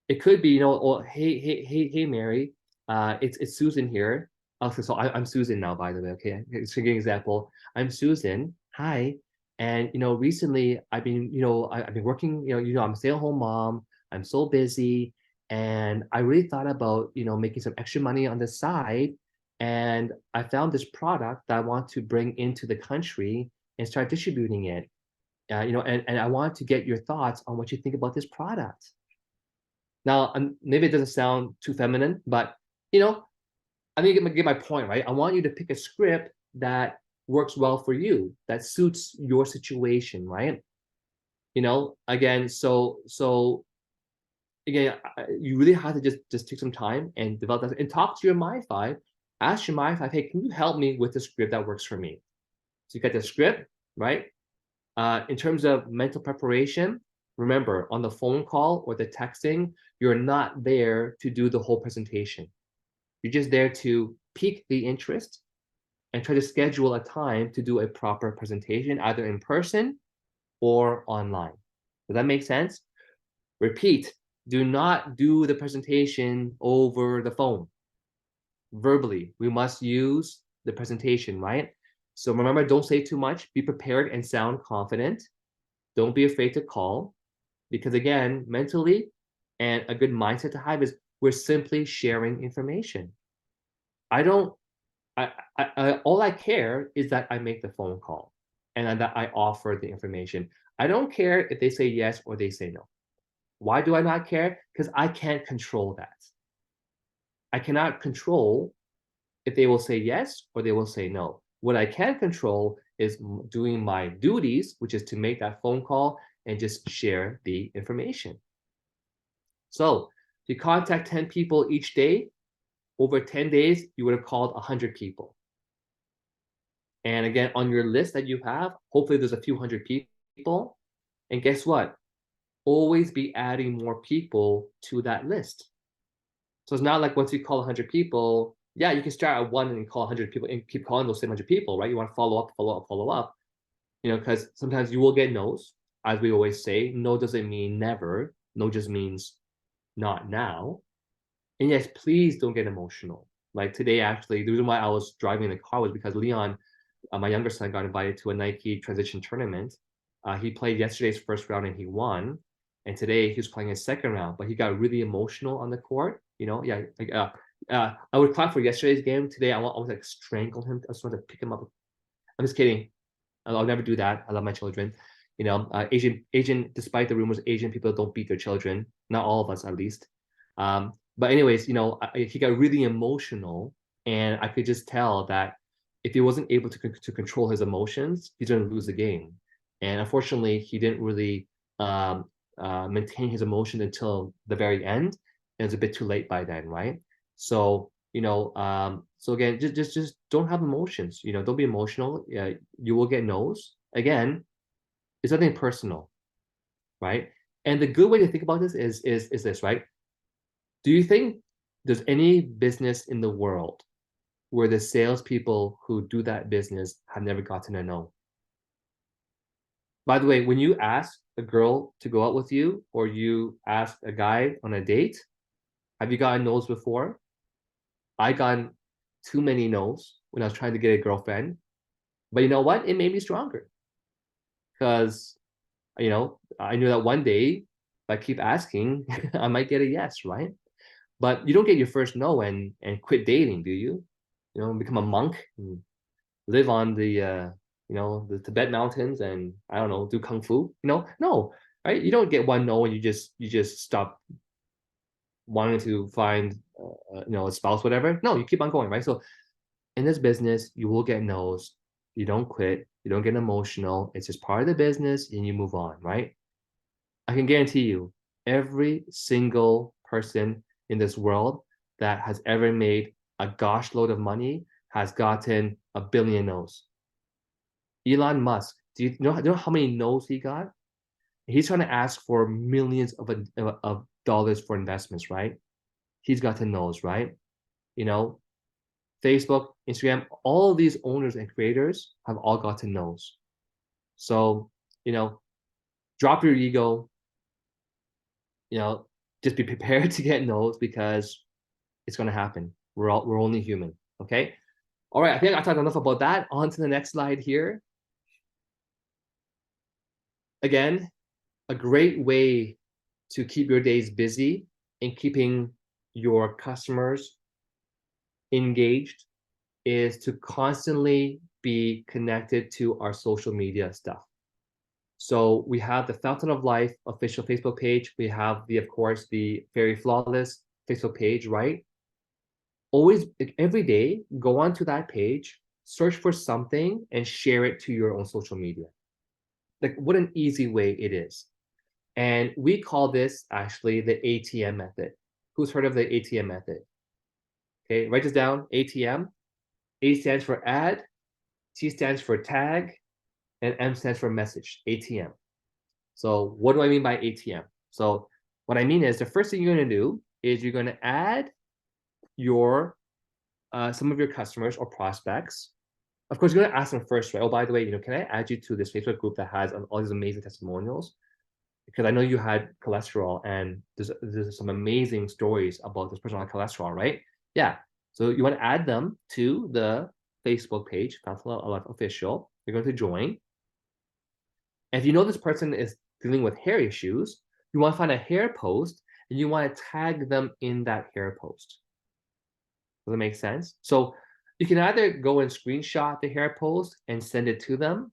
It could be, oh, hey, Mary, it's Susan here. Okay, so I'm Susan now, by the way. Okay, it's a good example. I'm Susan. Hi, and recently I've been, I've been working. I'm a stay-at-home mom. I'm so busy, and I really thought about, making some extra money on the side. And I found this product that I want to bring into the country and start distributing it. And I want to get your thoughts on what you think about this product. Now, maybe it doesn't sound too feminine, but I think I get my point, right? I want you to pick a script that works well for you, that suits your situation, right? Again, so again, you really have to just take some time and develop that and talk to your Mi-Fi. Ask your Mi-Fi, hey, can you help me with the script that works for me? So you got the script, right? In terms of mental preparation, remember on the phone call or the texting, you're not there to do the whole presentation. You're just there to pique the interest and try to schedule a time to do a proper presentation, either in person or online. Does that make sense? Repeat, do not do the presentation over the phone. Verbally, we must use the presentation, right? So remember, don't say too much. Be prepared and sound confident. Don't be afraid to call, because again, mentally, and a good mindset to have is we're simply sharing information. All I care is that I make the phone call and that I offer the information. I don't care if they say yes or they say no. Why do I not care? Because I can't control that. I cannot control if they will say yes or they will say no. What I can control is doing my duties, which is to make that phone call and just share the information. So if you contact 10 people each day, over 10 days, you would have called 100 people. And again, on your list that you have, hopefully there's a few hundred people. And guess what? Always be adding more people to that list. So it's not like once you call 100 people, yeah, you can start at one and call 100 people and keep calling those same 100 people, right? You want to follow up, because sometimes you will get no's. As we always say, no doesn't mean never. No just means not now. And yes, please don't get emotional. Like today, actually, the reason why I was driving in the car was because Leon, my younger son, got invited to a Nike transition tournament. He played yesterday's first round and he won. And today he was playing his second round, but he got really emotional on the court. I would clap for yesterday's game. Today, I want to like strangle him. I just want to pick him up. I'm just kidding. I'll never do that. I love my children. Asian, despite the rumors, Asian people don't beat their children. Not all of us, at least. But anyways, he got really emotional, and I could just tell that if he wasn't able to control his emotions, he's going to lose the game. And unfortunately, he didn't really maintain his emotion until the very end. And it's a bit too late by then, right? So so again, just don't have emotions. Don't be emotional. You will get no's. Again, it's nothing personal, right? And the good way to think about this is this, right? Do you think there's any business in the world where the salespeople who do that business have never gotten a no? By the way, when you ask a girl to go out with you or you ask a guy on a date, have you gotten no's before? I got too many no's when I was trying to get a girlfriend. But you know what? It made me stronger. Because, I knew that one day, if I keep asking, I might get a yes, right? But you don't get your first no and quit dating, do you? Become a monk and live on the Tibet mountains and I don't know, do kung fu. No, right? You don't get one no and you just stop wanting to find a spouse, whatever. No, you keep on going, right? So in this business, you will get no's. You don't quit. You don't get emotional. It's just part of the business and you move on, right? I can guarantee you, every single person in this world that has ever made a gosh load of money has gotten a billion no's. Elon Musk, do you know how many no's he got? He's trying to ask for millions of dollars for investments, right? He's gotten no's, right? Facebook, Instagram, all these owners and creators have all gotten no's. So, drop your ego, just be prepared to get no's because it's going to happen. We're only human. Okay. All right. I think I talked enough about that. On to the next slide here. Again, a great way to keep your days busy and keeping your customers engaged is to constantly be connected to our social media stuff. So we have the Fountain of Life official Facebook page. We have of course, the Very Flawless Facebook page, right? Always, every day, go onto that page, search for something and share it to your own social media. Like what an easy way it is. And we call this actually the ATM method. Who's heard of the ATM method? Okay, write this down, ATM. A stands for add, T stands for tag, and M stands for message, ATM. So what do I mean by ATM? So what I mean is the first thing you're going to do is you're going to add your some of your customers or prospects. Of course, you're going to ask them first, right? Oh, by the way, can I add you to this Facebook group that has all these amazing testimonials? Because I know you had cholesterol and there's some amazing stories about this person on cholesterol, right? Yeah. So you want to add them to the Facebook page, Fountain of Life Official. You're going to join. And if you know this person is dealing with hair issues, you want to find a hair post and you want to tag them in that hair post. Does that make sense? So you can either go and screenshot the hair post and send it to them,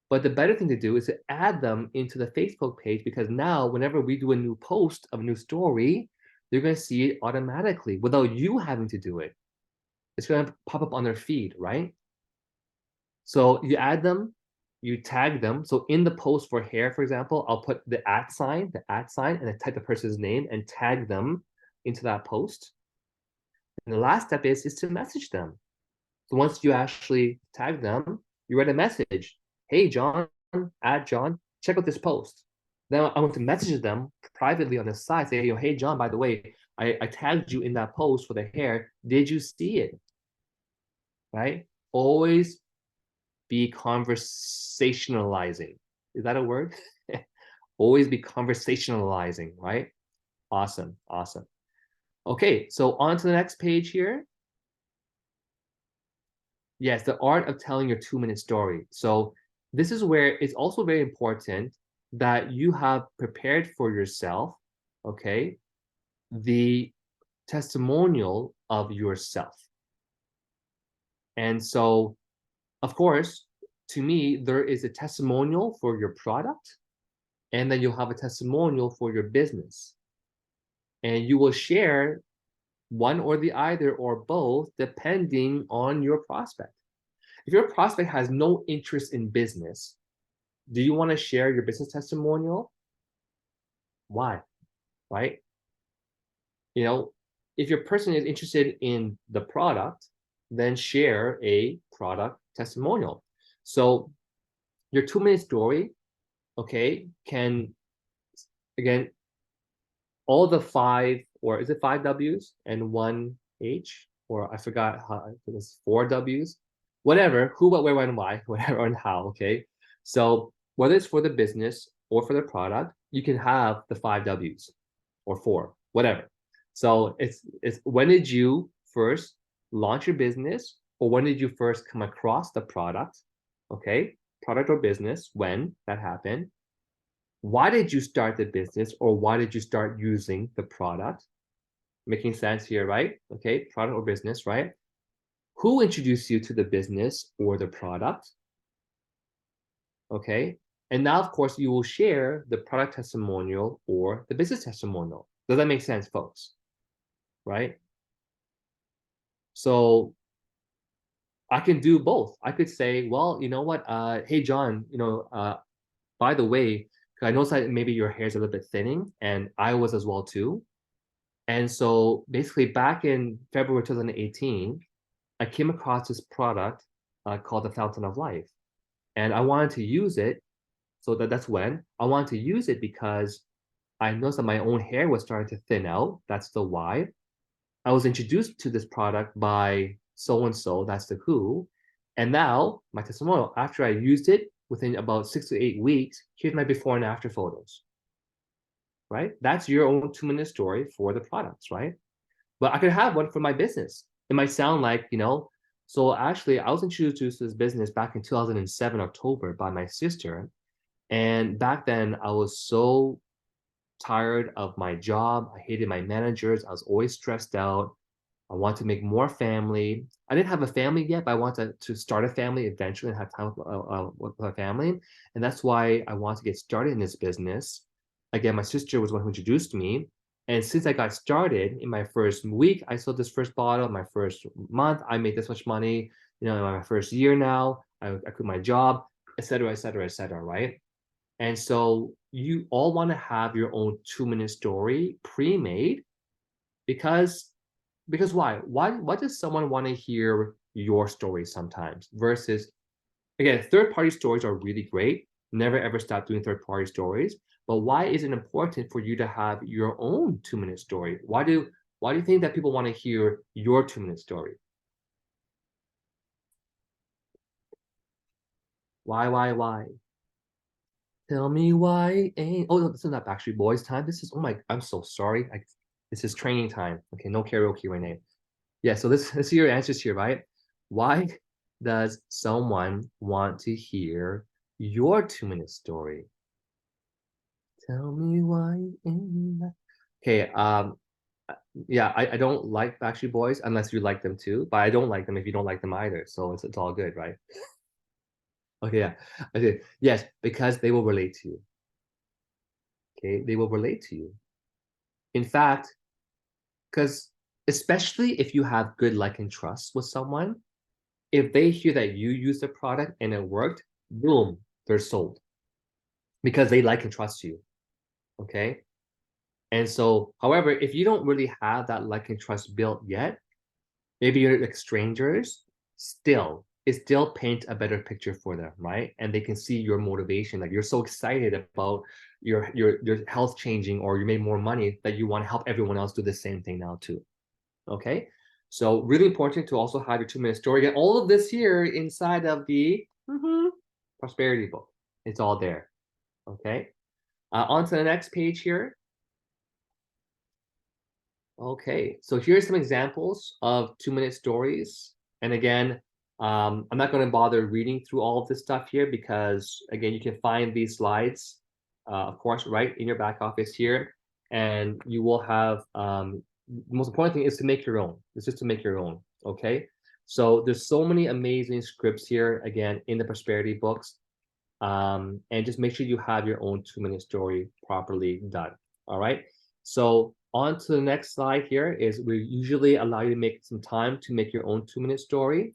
but the better thing to do is to add them into the Facebook page, because now whenever we do a new post of a new story, they're going to see it automatically without you having to do it. It's going to pop up on their feed, right? So you add them, you tag them. So in the post for hair, for example, I'll put the @ sign, and I type the person's name and tag them into that post. And the last step is to message them. So once you actually tag them, you write a message. Hey, John, @John, check out this post. Then I want to message them privately on the side, say, hey, John, by the way, I tagged you in that post for the hair. Did you see it? Right? Always be conversationalizing. Is that a word? Always be conversationalizing, right? Awesome, awesome. Okay, so on to the next page here. Yes, the art of telling your 2-minute story. So this is where it's also very important that you have prepared for yourself, okay, the testimonial of yourself. And so, of course, to me, there is a testimonial for your product, and then you'll have a testimonial for your business. And you will share one or the either or both, depending on your prospect. If your prospect has no interest in business, do you want to share your business testimonial? Why? Right? If your person is interested in the product, then share a product testimonial. So your 2-minute story, okay, can, again, all the 5, or is it 5 W's and 1 H? Or I forgot how it was 4 W's, whatever, who, what, where, when, why, whatever, and how, okay? So whether it's for the business or for the product, you can have the 5 W's or 4, whatever. So it's when did you first launch your business, or when did you first come across the product, okay? Product or business, when that happened. Why did you start the business, or why did you start using the product? Making sense here, right? Okay, product or business, right? Who introduced you to the business or the product? Okay, and now, of course, you will share the product testimonial or the business testimonial. Does that make sense, folks? Right? So I can do both. I could say, well, you know what? Hey, John, by the way, I noticed that maybe your hair is a little bit thinning, and I was as well too. And so basically back in February 2018, I came across this product called the Fountain of Life. And I wanted to use it. So that's when I wanted to use it, because I noticed that my own hair was starting to thin out. That's the why. I was introduced to this product by so-and-so, that's the who. And now my testimonial, after I used it, within about 6 to 8 weeks, here's my before and after photos, right? That's your own 2-minute story for the products, right? But I could have one for my business. It might sound like, so actually I was introduced to this business back in 2007, October, by my sister. And back then I was so tired of my job. I hated my managers. I was always stressed out. I wanted to make more family. I didn't have a family yet, but I wanted to start a family eventually and have time with my family. And that's why I wanted to get started in this business. Again, my sister was the one who introduced me. And since I got started, in my first week, I sold this first bottle. My first month, I made this much money. In my first year now, I quit my job, et cetera, et cetera, et cetera, right? And so you all want to have your own 2-minute story pre-made, because why? Why does someone want to hear your story sometimes versus again, third-party stories are really great. Never ever stop doing third-party stories. But why is it important for you to have your own 2-minute story? Why do you think that people want to hear your 2-minute story? Why? Tell me why ain't. Oh, no, this is not Backstreet Boys time. This is, oh my, I'm so sorry. This is training time. Okay, no karaoke, Renee. Yeah, so let's see your answers here, right? Why does someone want to hear your 2-minute story? Tell me why ain't that. Okay, yeah, I don't like Backstreet Boys unless you like them too, but I don't like them if you don't like them either. So it's all good, right? Okay, yeah. Okay. Yes, because they will relate to you. Okay, they will relate to you. In fact, because especially if you have good like and trust with someone, if they hear that you use the product and it worked, boom, they're sold because they like and trust you. Okay. And so, however, if you don't really have that like and trust built yet, maybe you're like strangers, it still paint a better picture for them, right? And they can see your motivation, like you're so excited about your health changing, or you made more money that you want to help everyone else do the same thing now too. Okay, so really important to also have your 2-minute story. Get all of this here inside of the prosperity book. It's all there. Okay, on to the next page here. Okay, so here's some examples of 2-minute stories. And again, I'm not going to bother reading through all of this stuff here because, again, you can find these slides, of course, right in your back office here. And you will have, the most important thing is to make your own. It's just to make your own, okay? So there's so many amazing scripts here, again, in the prosperity books. And just make sure you have your own 2-minute story properly done, all right? So on to the next slide here is we usually allow you to make some time to make your own 2-minute story,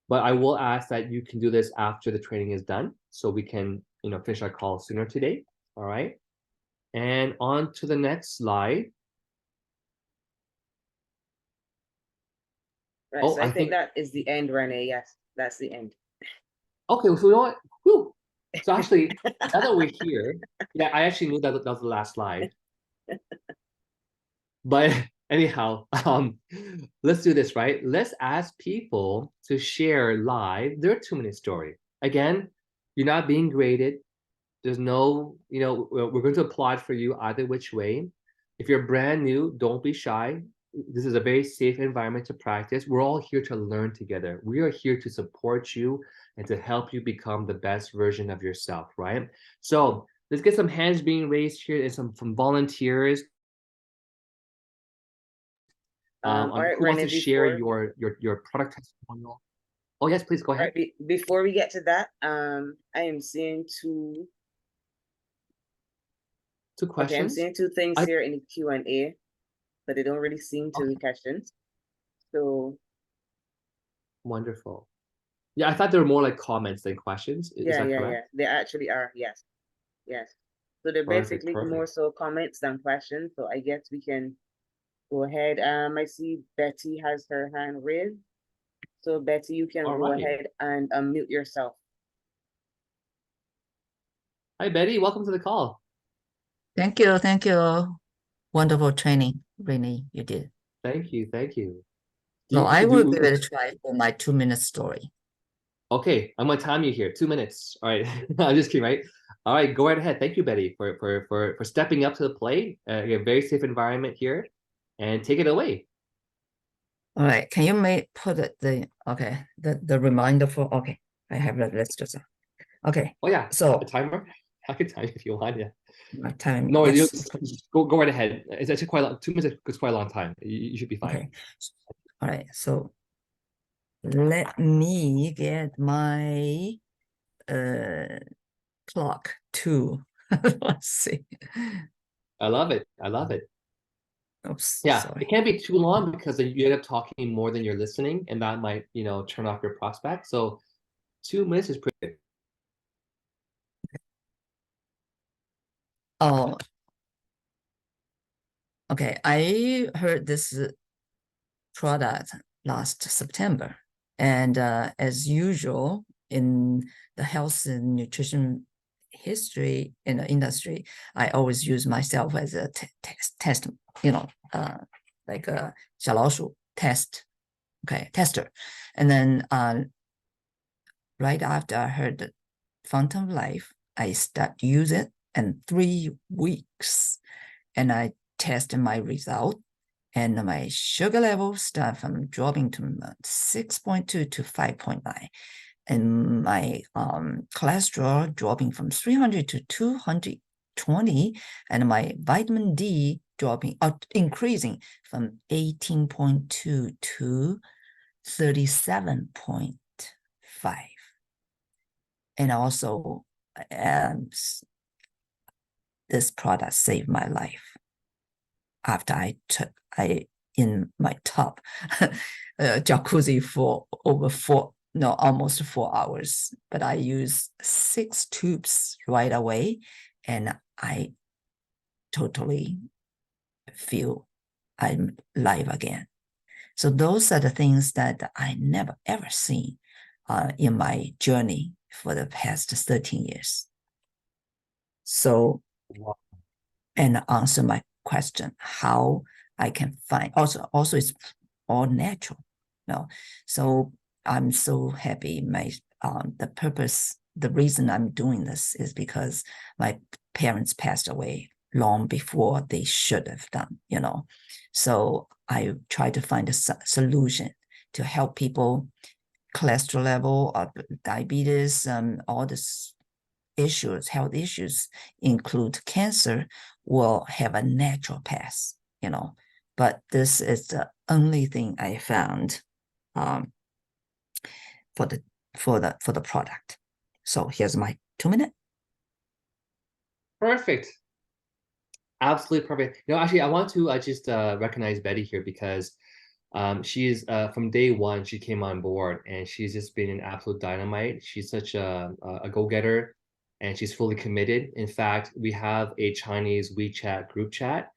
but I will ask that you can do this after the training is done so we can, finish our call sooner today, all right? And on to the next slide. Right, Oh, so I think that is the end, Rene. Yes, that's the end. Okay, so you know what? Whew. So actually, now that we're here, yeah, I actually knew that was the last slide. But anyhow, let's do this, right? Let's ask people to share live their 2-minute story. Again, you're not being graded. There's no, we're going to applaud for you either which way. If you're brand new, don't be shy. This is a very safe environment to practice. We're all here to learn together. We are here to support you and to help you become the best version of yourself, right? So let's get some hands being raised here and some volunteers. All right, Who wants Rene, to share before your product testimonial? Oh yes, please go ahead. right, before we get to that, I am seeing two. Two Okay, I'm questions. seeing two things here in the Q&A, but they don't really seem to be questions. So Wonderful. Yeah, I thought they were more like comments than questions. Is yeah, that yeah, correct? they actually are. Yes, yes. So they're Perfect, basically more perfect. so comments than questions. So I guess we can go ahead. I see Betty has her hand raised. So Betty, you can All go right. ahead and unmute yourself. Hi, Betty. Welcome to the call. Thank you. Thank you. Wonderful training, Renee, you did. Thank you. Thank you. So I will give it a try for my 2-minute story. Okay, I'm gonna time you here. 2 minutes. All right. I'm just kidding, right? All right, go right ahead. Thank you, Betty, for stepping up to the plate. A very safe environment here, and take it away. All right. Can you put the reminder for I have the list just okay. Oh yeah. So A timer. I can time if you want. Yeah. my time No, you yes. just go right ahead. It's actually quite a long, 2 minutes is quite a long time. You should be fine. Okay. All right. So let me get my clock too. Let's see. I love it. I love it. Oops, Yeah, sorry. it can't be too long because then you end up talking more than you're listening, and that might, turn off your prospect. So 2 minutes is pretty good. Oh, okay. I heard this product last September, and as usual, in the health and nutrition history in the industry, I always use myself as a test, like a 小老鼠 test, tester. And then right after I heard the Fountain of Life, I start use it in 3 weeks, and I test my result, and my sugar level start from dropping to 6.2 to 5.9, and my cholesterol dropping from 300 to 220, and my vitamin D dropping increasing from 18.2 to 37.5. And also, this product saved my life. After I in my tub jacuzzi for almost 4 hours, but I use 6 tubes right away, and I totally feel I'm alive again. So those are the things that I never ever seen in my journey for the past 13 years. So, Wow. and answer my question, how I can find, also it's all natural, so I'm so happy. The reason I'm doing this is because my parents passed away long before they should have done, so I try to find a solution to help people, cholesterol level, diabetes, all this health issues, include cancer, will have a natural path, but this is the only thing I found for the product. So here's my 2 minutes. Perfect. Absolutely perfect. Actually, I want to just recognize Betty here, because she's from day one, she came on board, and she's just been an absolute dynamite. She's such a go-getter, and she's fully committed. In fact, we have a Chinese WeChat group chat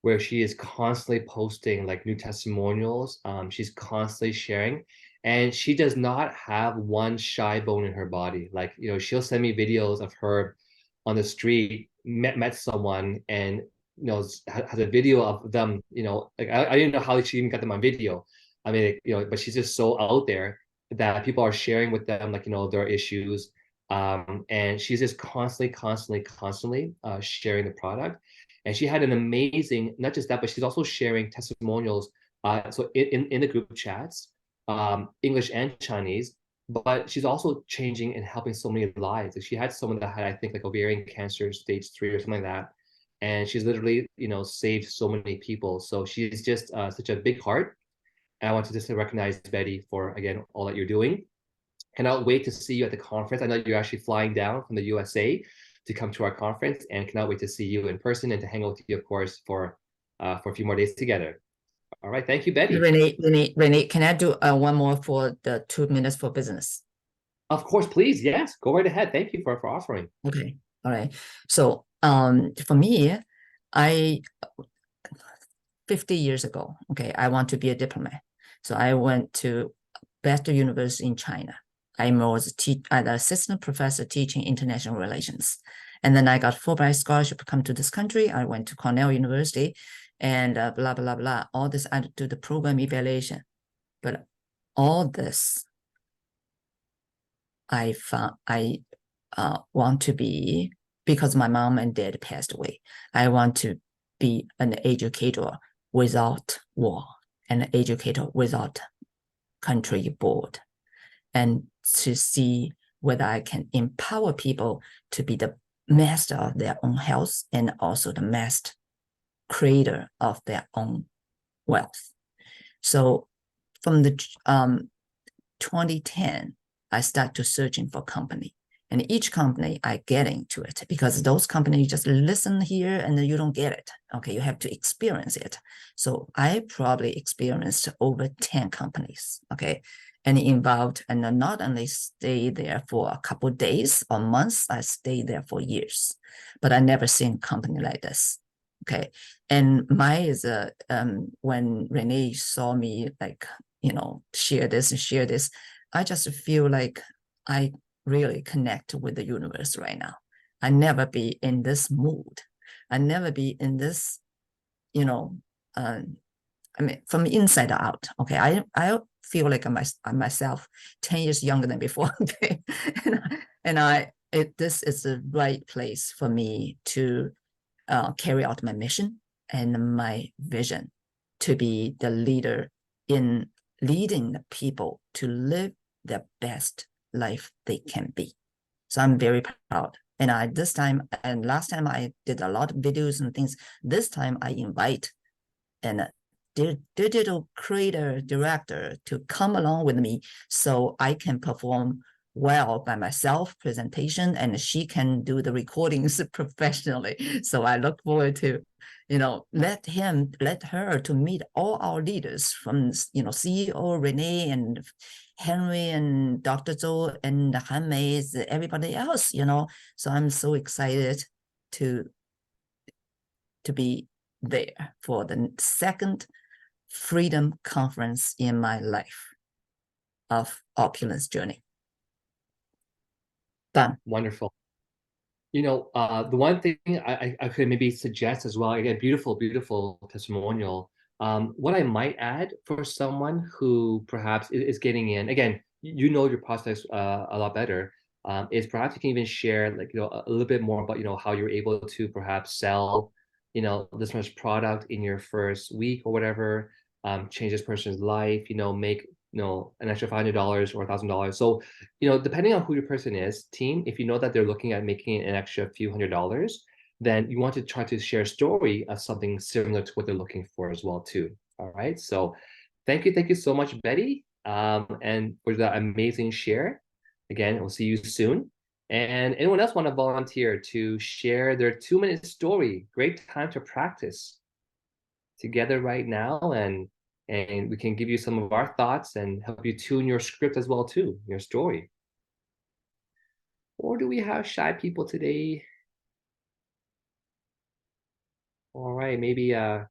where she is constantly posting like new testimonials. She's constantly sharing, and she does not have one shy bone in her body. Like, she'll send me videos of her on the street, met someone, and has a video of them. Like I didn't know how she even got them on video. I mean, but she's just so out there that people are sharing with them, like, their issues. And she's just constantly sharing the product. And she had an amazing, not just that, but she's also sharing testimonials. So in the group chats, English and Chinese, but she's also changing and helping so many lives. She had someone that had, I think, like ovarian cancer stage 3 or something like that. And she's literally, saved so many people. So she's just such a big heart. And I want to just recognize Betty for, again, all that you're doing. Cannot wait to see you at the conference. I know you're actually flying down from the USA to come to our conference, and cannot wait to see you in person and to hang out with you, of course, for a few more days together. All right, thank you, Betty. Rene, can I do one more for the 2 minutes for business? Of course, please. Yes, go right ahead. Thank you for offering. Okay, all right. So for me, 50 years ago, I want to be a diplomat. So I went to best university in China. I was an assistant professor teaching international relations. And then I got Fulbright scholarship to come to this country. I went to Cornell University, and blah, blah, blah. All this, I do the program evaluation. But all this, I found, I want to be, because my mom and dad passed away, I want to be an educator without war, an educator without country board, and to see whether I can empower people to be the master of their own health and also the master creator of their own wealth. So from the 2010, I start to searching for company. And each company I get into it, because those companies just listen here and then you don't get it. You have to experience it. So I probably experienced over 10 companies, and involved, and not only stay there for a couple of days or months, I stayed there for years, but I never seen a company like this. And mine is when Rene saw me, like, share this, I just feel like I really connect with the universe right now. I never be in this mood. I never be in this, you know, I mean, from inside out. Okay, I feel like I'm myself 10 years younger than before. Okay, this is the right place for me to carry out my mission and my vision to be the leader in leading the people to live the best life they can be. So I'm very proud. And last time I did a lot of videos and things. This time I invite an digital creator director to come along with me so I can perform well by myself presentation and she can do the recordings professionally. So I look forward to, let her to meet all our leaders from, CEO Rene and Henry and Dr. Zhou and Han Mei, everybody else, So I'm so excited to be there for the second Freedom Conference in my life of Opulence journey. Done. Wonderful. The one thing I could maybe suggest as well, again, beautiful testimonial. What I might add for someone who perhaps is getting in, again, your prospects a lot better, is perhaps you can even share a little bit more about how you're able to perhaps sell this much product in your first week or whatever, change this person's life, make an extra $500 or $1,000. So, depending on who your person is, team, if you know that they're looking at making an extra few $100s, then you want to try to share a story of something similar to what they're looking for as well too. All right. So thank you so much, Betty, and for that amazing share. Again, we'll see you soon. And anyone else want to volunteer to share their 2-minute story? Great time to practice together right now, and we can give you some of our thoughts and help you tune your script as well too, your story. Or do we have shy people today? All right, maybe my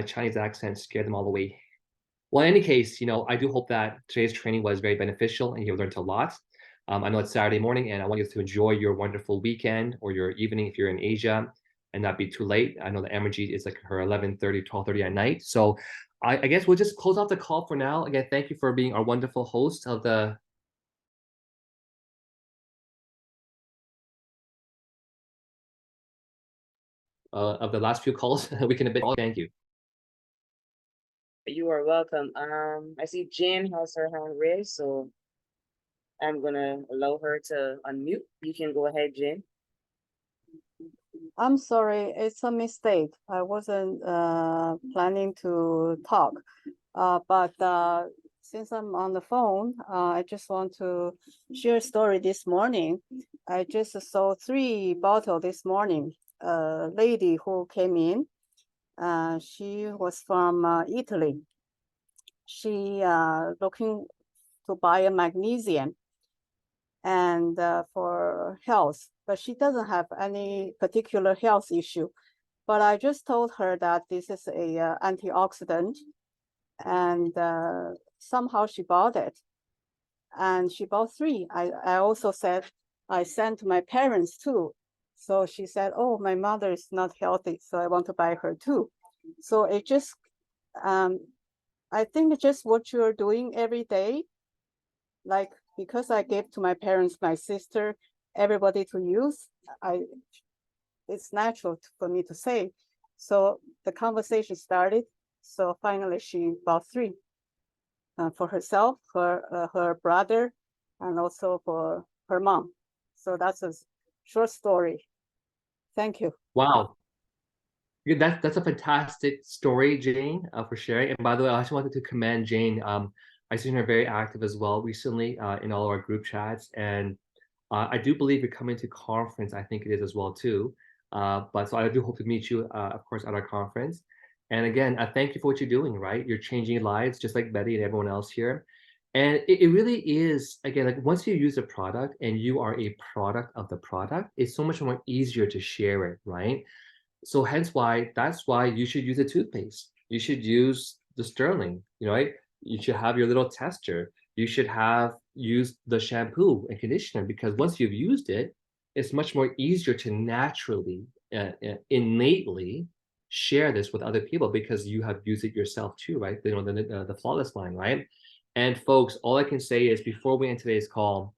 Chinese accent scared them all away. Well, in any case, I do hope that today's training was very beneficial and you learned a lot. I know it's Saturday morning and I want you to enjoy your wonderful weekend or your evening if you're in Asia and not be too late. I know the energy is like her 11:30, 12:30 at night. So I guess we'll just close off the call for now. Again, thank you for being our wonderful host of the last few calls. We can thank you. You are welcome. I see Jen has her hand raised, so I'm gonna allow her to unmute. You can go ahead, Jen. I'm sorry, it's a mistake. I wasn't planning to talk, but since I'm on the phone, I just want to share a story this morning. I just saw 3 bottles this morning. A lady who came in, she was from Italy. She looking to buy a magnesium and for health, but she doesn't have any particular health issue. But I just told her that this is a antioxidant, and somehow she bought it, and she bought 3. I also said I sent my parents too. So she said, "Oh, my mother is not healthy, so I want to buy her too." So it just, I think just what you're doing every day, like, because I gave to my parents, my sister, everybody to use, it's natural for me to say. So the conversation started. So finally she bought 3 for herself, her brother, and also for her mom. So that's a short story. Thank you. Wow. Yeah, that's a fantastic story, Jane, for sharing. And by the way, I also wanted to commend Jane. I've seen her very active as well recently in all of our group chats. And I do believe you're coming to conference. I think it is as well too. But so I do hope to meet you, of course, at our conference. And again, thank you for what you're doing, right? You're changing lives just like Betty and everyone else here. And it really is, again, like once you use a product and you are a product of the product, it's so much more easier to share it, right? So that's why you should use a toothpaste. You should use the Sterling, right? You should have your little tester. You should have used the shampoo and conditioner, because once you've used it, it's much more easier to naturally, innately share this with other people because you have used it yourself too, right? You know, the flawless line, right? And folks, all I can say is before we end today's call,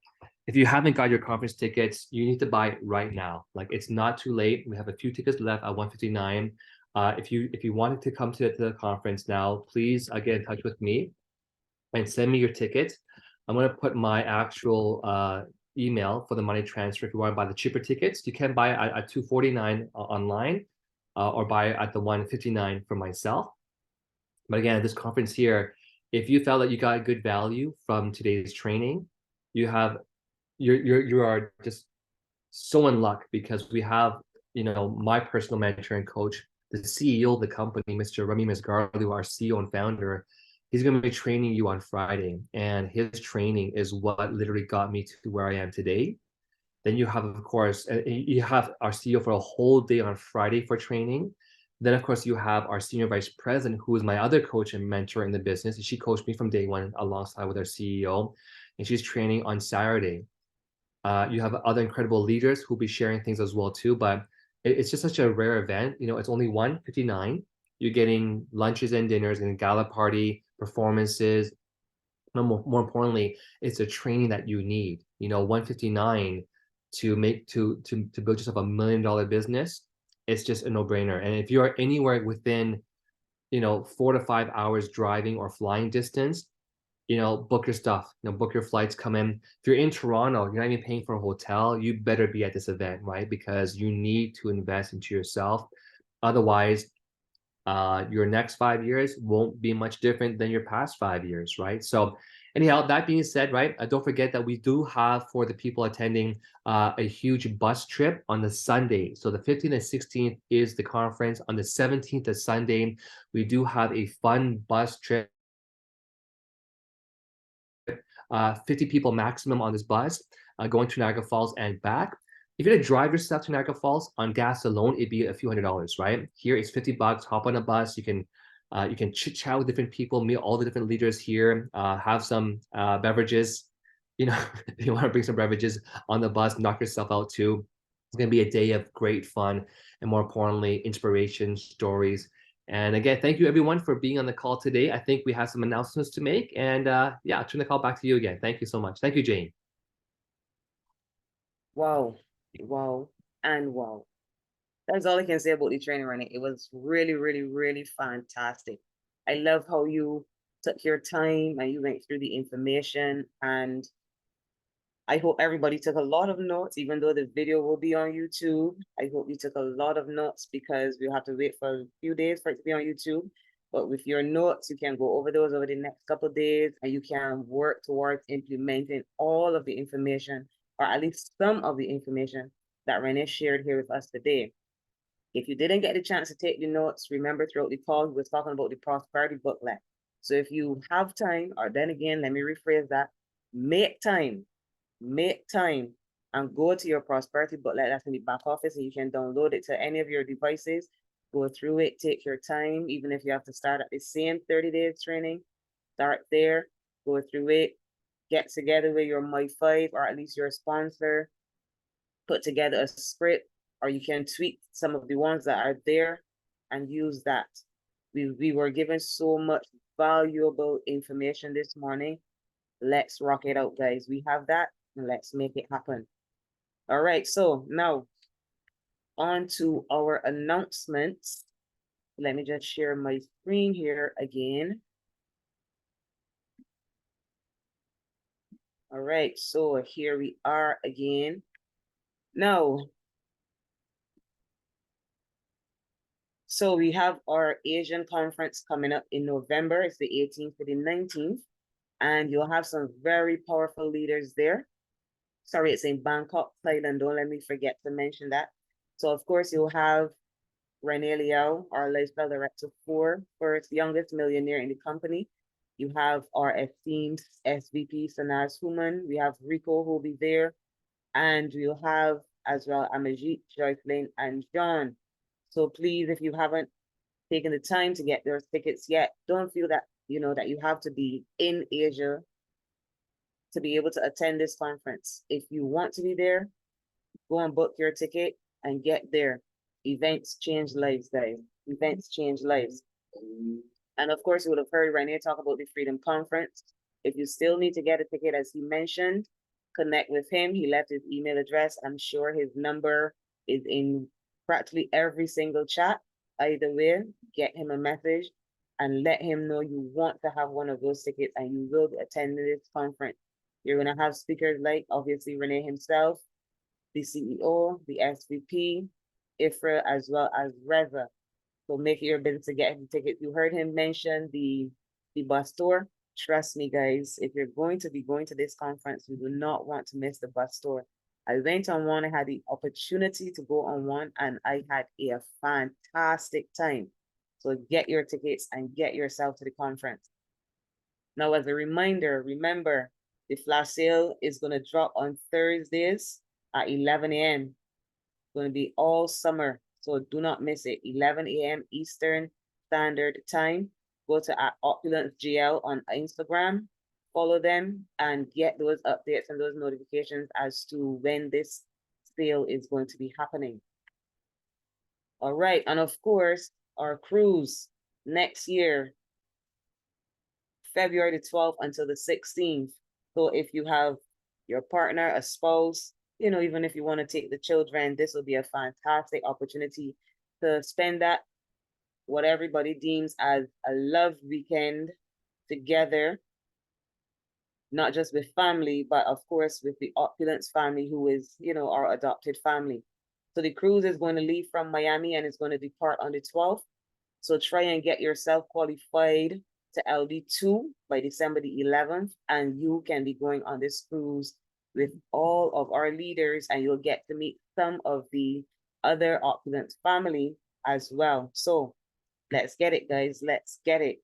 if you haven't got your conference tickets, you need to buy it right now. Like, it's not too late. We have a few tickets left at 159. If you wanted to come to the conference now, please get in touch with me and send me your tickets. I'm going to put my actual email for the money transfer. If you want to buy the cheaper tickets, you can buy it at 249 online, or buy it at the 159 for myself. But again, at this conference here, if you felt that you got good value from today's training, you are just so in luck, because we have, you know, my personal mentor and coach, the CEO of the company, Mr. Remy Masgarlu, our CEO and founder. He's going to be training you on Friday, and his training is what literally got me to where I am today. Then you have, of course, you have our CEO for a whole day on Friday for training. Then, of course, you have our senior vice president, who is my other coach and mentor in the business. She coached me from day one alongside with our CEO, and she's training on Saturday. You have other incredible leaders who'll be sharing things as well too, but it's just such a rare event. You know, it's only 159. You're getting lunches and dinners and gala party performances. More importantly, it's a training that you need. You know, 159 to build yourself $1 million business. It's just a no-brainer. And if you are anywhere within, you know, 4 to 5 hours driving or flying distance, you know, book your stuff, you know, book your flights, come in. If you're in Toronto, you're not even paying for a hotel, you better be at this event, right? Because you need to invest into yourself. Otherwise, your next 5 years won't be much different than your past 5 years, right? So anyhow, that being said, right, don't forget that we do have, for the people attending, a huge bus trip on the Sunday. So the 15th and 16th is the conference. On the 17th of Sunday, we do have a fun bus trip. 50 people maximum on this bus, going to Niagara Falls and back. If you're gonna drive yourself to Niagara Falls, on gas alone, it'd be a few $100s, right? Here it's $50. Hop on a bus. You can chit chat with different people, meet all the different leaders here, have some beverages. You know, if you want to bring some beverages on the bus, knock yourself out too. It's gonna be a day of great fun, and more importantly, inspiration, stories. And again, thank you everyone for being on the call today. I think we have some announcements to make, and yeah, I'll turn the call back to you again. Thank you so much. Thank you, Jane. Wow, wow, and wow. That's all I can say about the training, Rene. It was really, really, really fantastic. I love how you took your time and you went through the information, and I hope everybody took a lot of notes, even though the video will be on YouTube. I hope you took a lot of notes, because we'll have to wait for a few days for it to be on YouTube. But with your notes, you can go over those over the next couple of days, and you can work towards implementing all of the information, or at least some of the information that Rene shared here with us today. If you didn't get the chance to take the notes, remember throughout the call, we were talking about the prosperity booklet. So if you have time, or then again, let me rephrase that, make time and go to your prosperity booklet that's in the back office, and you can download it to any of your devices. Go through it, take your time, even if you have to start at the same 30 days training, start there, go through it, get together with your My5 or at least your sponsor, put together a script, or you can tweak some of the ones that are there and use that. We were given so much valuable information this morning. Let's rock it out, guys. We have that, and let's make it happen. All right, so now on to our announcements. Let me just share my screen here again. All right, so here we are again. Now, so we have our Asian conference coming up in November. It's the 18th to the 19th. And you'll have some very powerful leaders there. Sorry, it's in Bangkok, Thailand. Don't let me forget to mention that. So of course you'll have Rene Liaw, our lifestyle director for first youngest millionaire in the company. You have our esteemed SVP, Sanaz Human. We have Rico who will be there. And we'll have as well Amajit, Joycelyn, and John. So please, if you haven't taken the time to get those tickets yet, don't feel that you know, that you have to be in Asia to be able to attend this conference. If you want to be there, go and book your ticket and get there. Events change lives, guys. Events change lives. And of course, you would have heard Rene talk about the Freedom Conference. If you still need to get a ticket, as he mentioned, connect with him. He left his email address. I'm sure his number is in practically every single chat. Either way, get him a message and let him know you want to have one of those tickets and you will be attending this conference. You're going to have speakers like, obviously, Rene himself, the CEO, the SVP, IFRA, as well as Reza. So make it your business to get him tickets. You heard him mention the bus tour. Trust me, guys, if you're going to be going to this conference, you do not want to miss the bus tour. I went on one, I had the opportunity to go on one, and I had a fantastic time. So get your tickets and get yourself to the conference. Now, as a reminder, remember, the flash sale is going to drop on Thursdays at 11 a.m. It's going to be all summer, so do not miss it. 11 a.m. Eastern Standard Time. Go to Opulence GL on Instagram, follow them, and get those updates and those notifications as to when this sale is going to be happening. All right, and of course, our cruise next year, February the 12th until the 16th. So if you have your partner, a spouse, you know, even if you want to take the children, this will be a fantastic opportunity to spend that, what everybody deems as a love weekend together, not just with family, but of course with the Opulence family, who is, you know, our adopted family. So the cruise is going to leave from Miami and it's going to depart on the 12th. So try and get yourself qualified to LD2 by December the 11th, and you can be going on this cruise with all of our leaders, and you'll get to meet some of the other Opulence family as well. So let's get it, guys. Let's get it.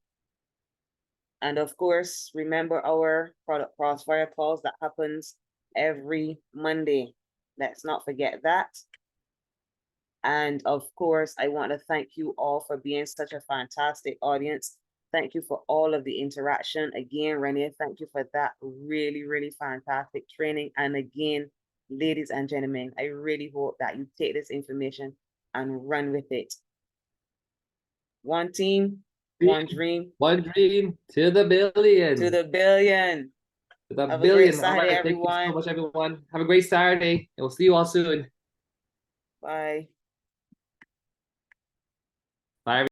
And of course, remember our product crossfire calls that happens every Monday. Let's not forget that. And of course, I want to thank you all for being such a fantastic audience. Thank you for all of the interaction. Again, Rene, thank you for that really, really fantastic training. And again, ladies and gentlemen, I really hope that you take this information and run with it. One team, one dream. One dream to the billion. To the billion. To the Have billion. a great Saturday, All right, thank you everyone. so much, everyone. Have a great Saturday. And we'll see you all soon. Bye. Bye.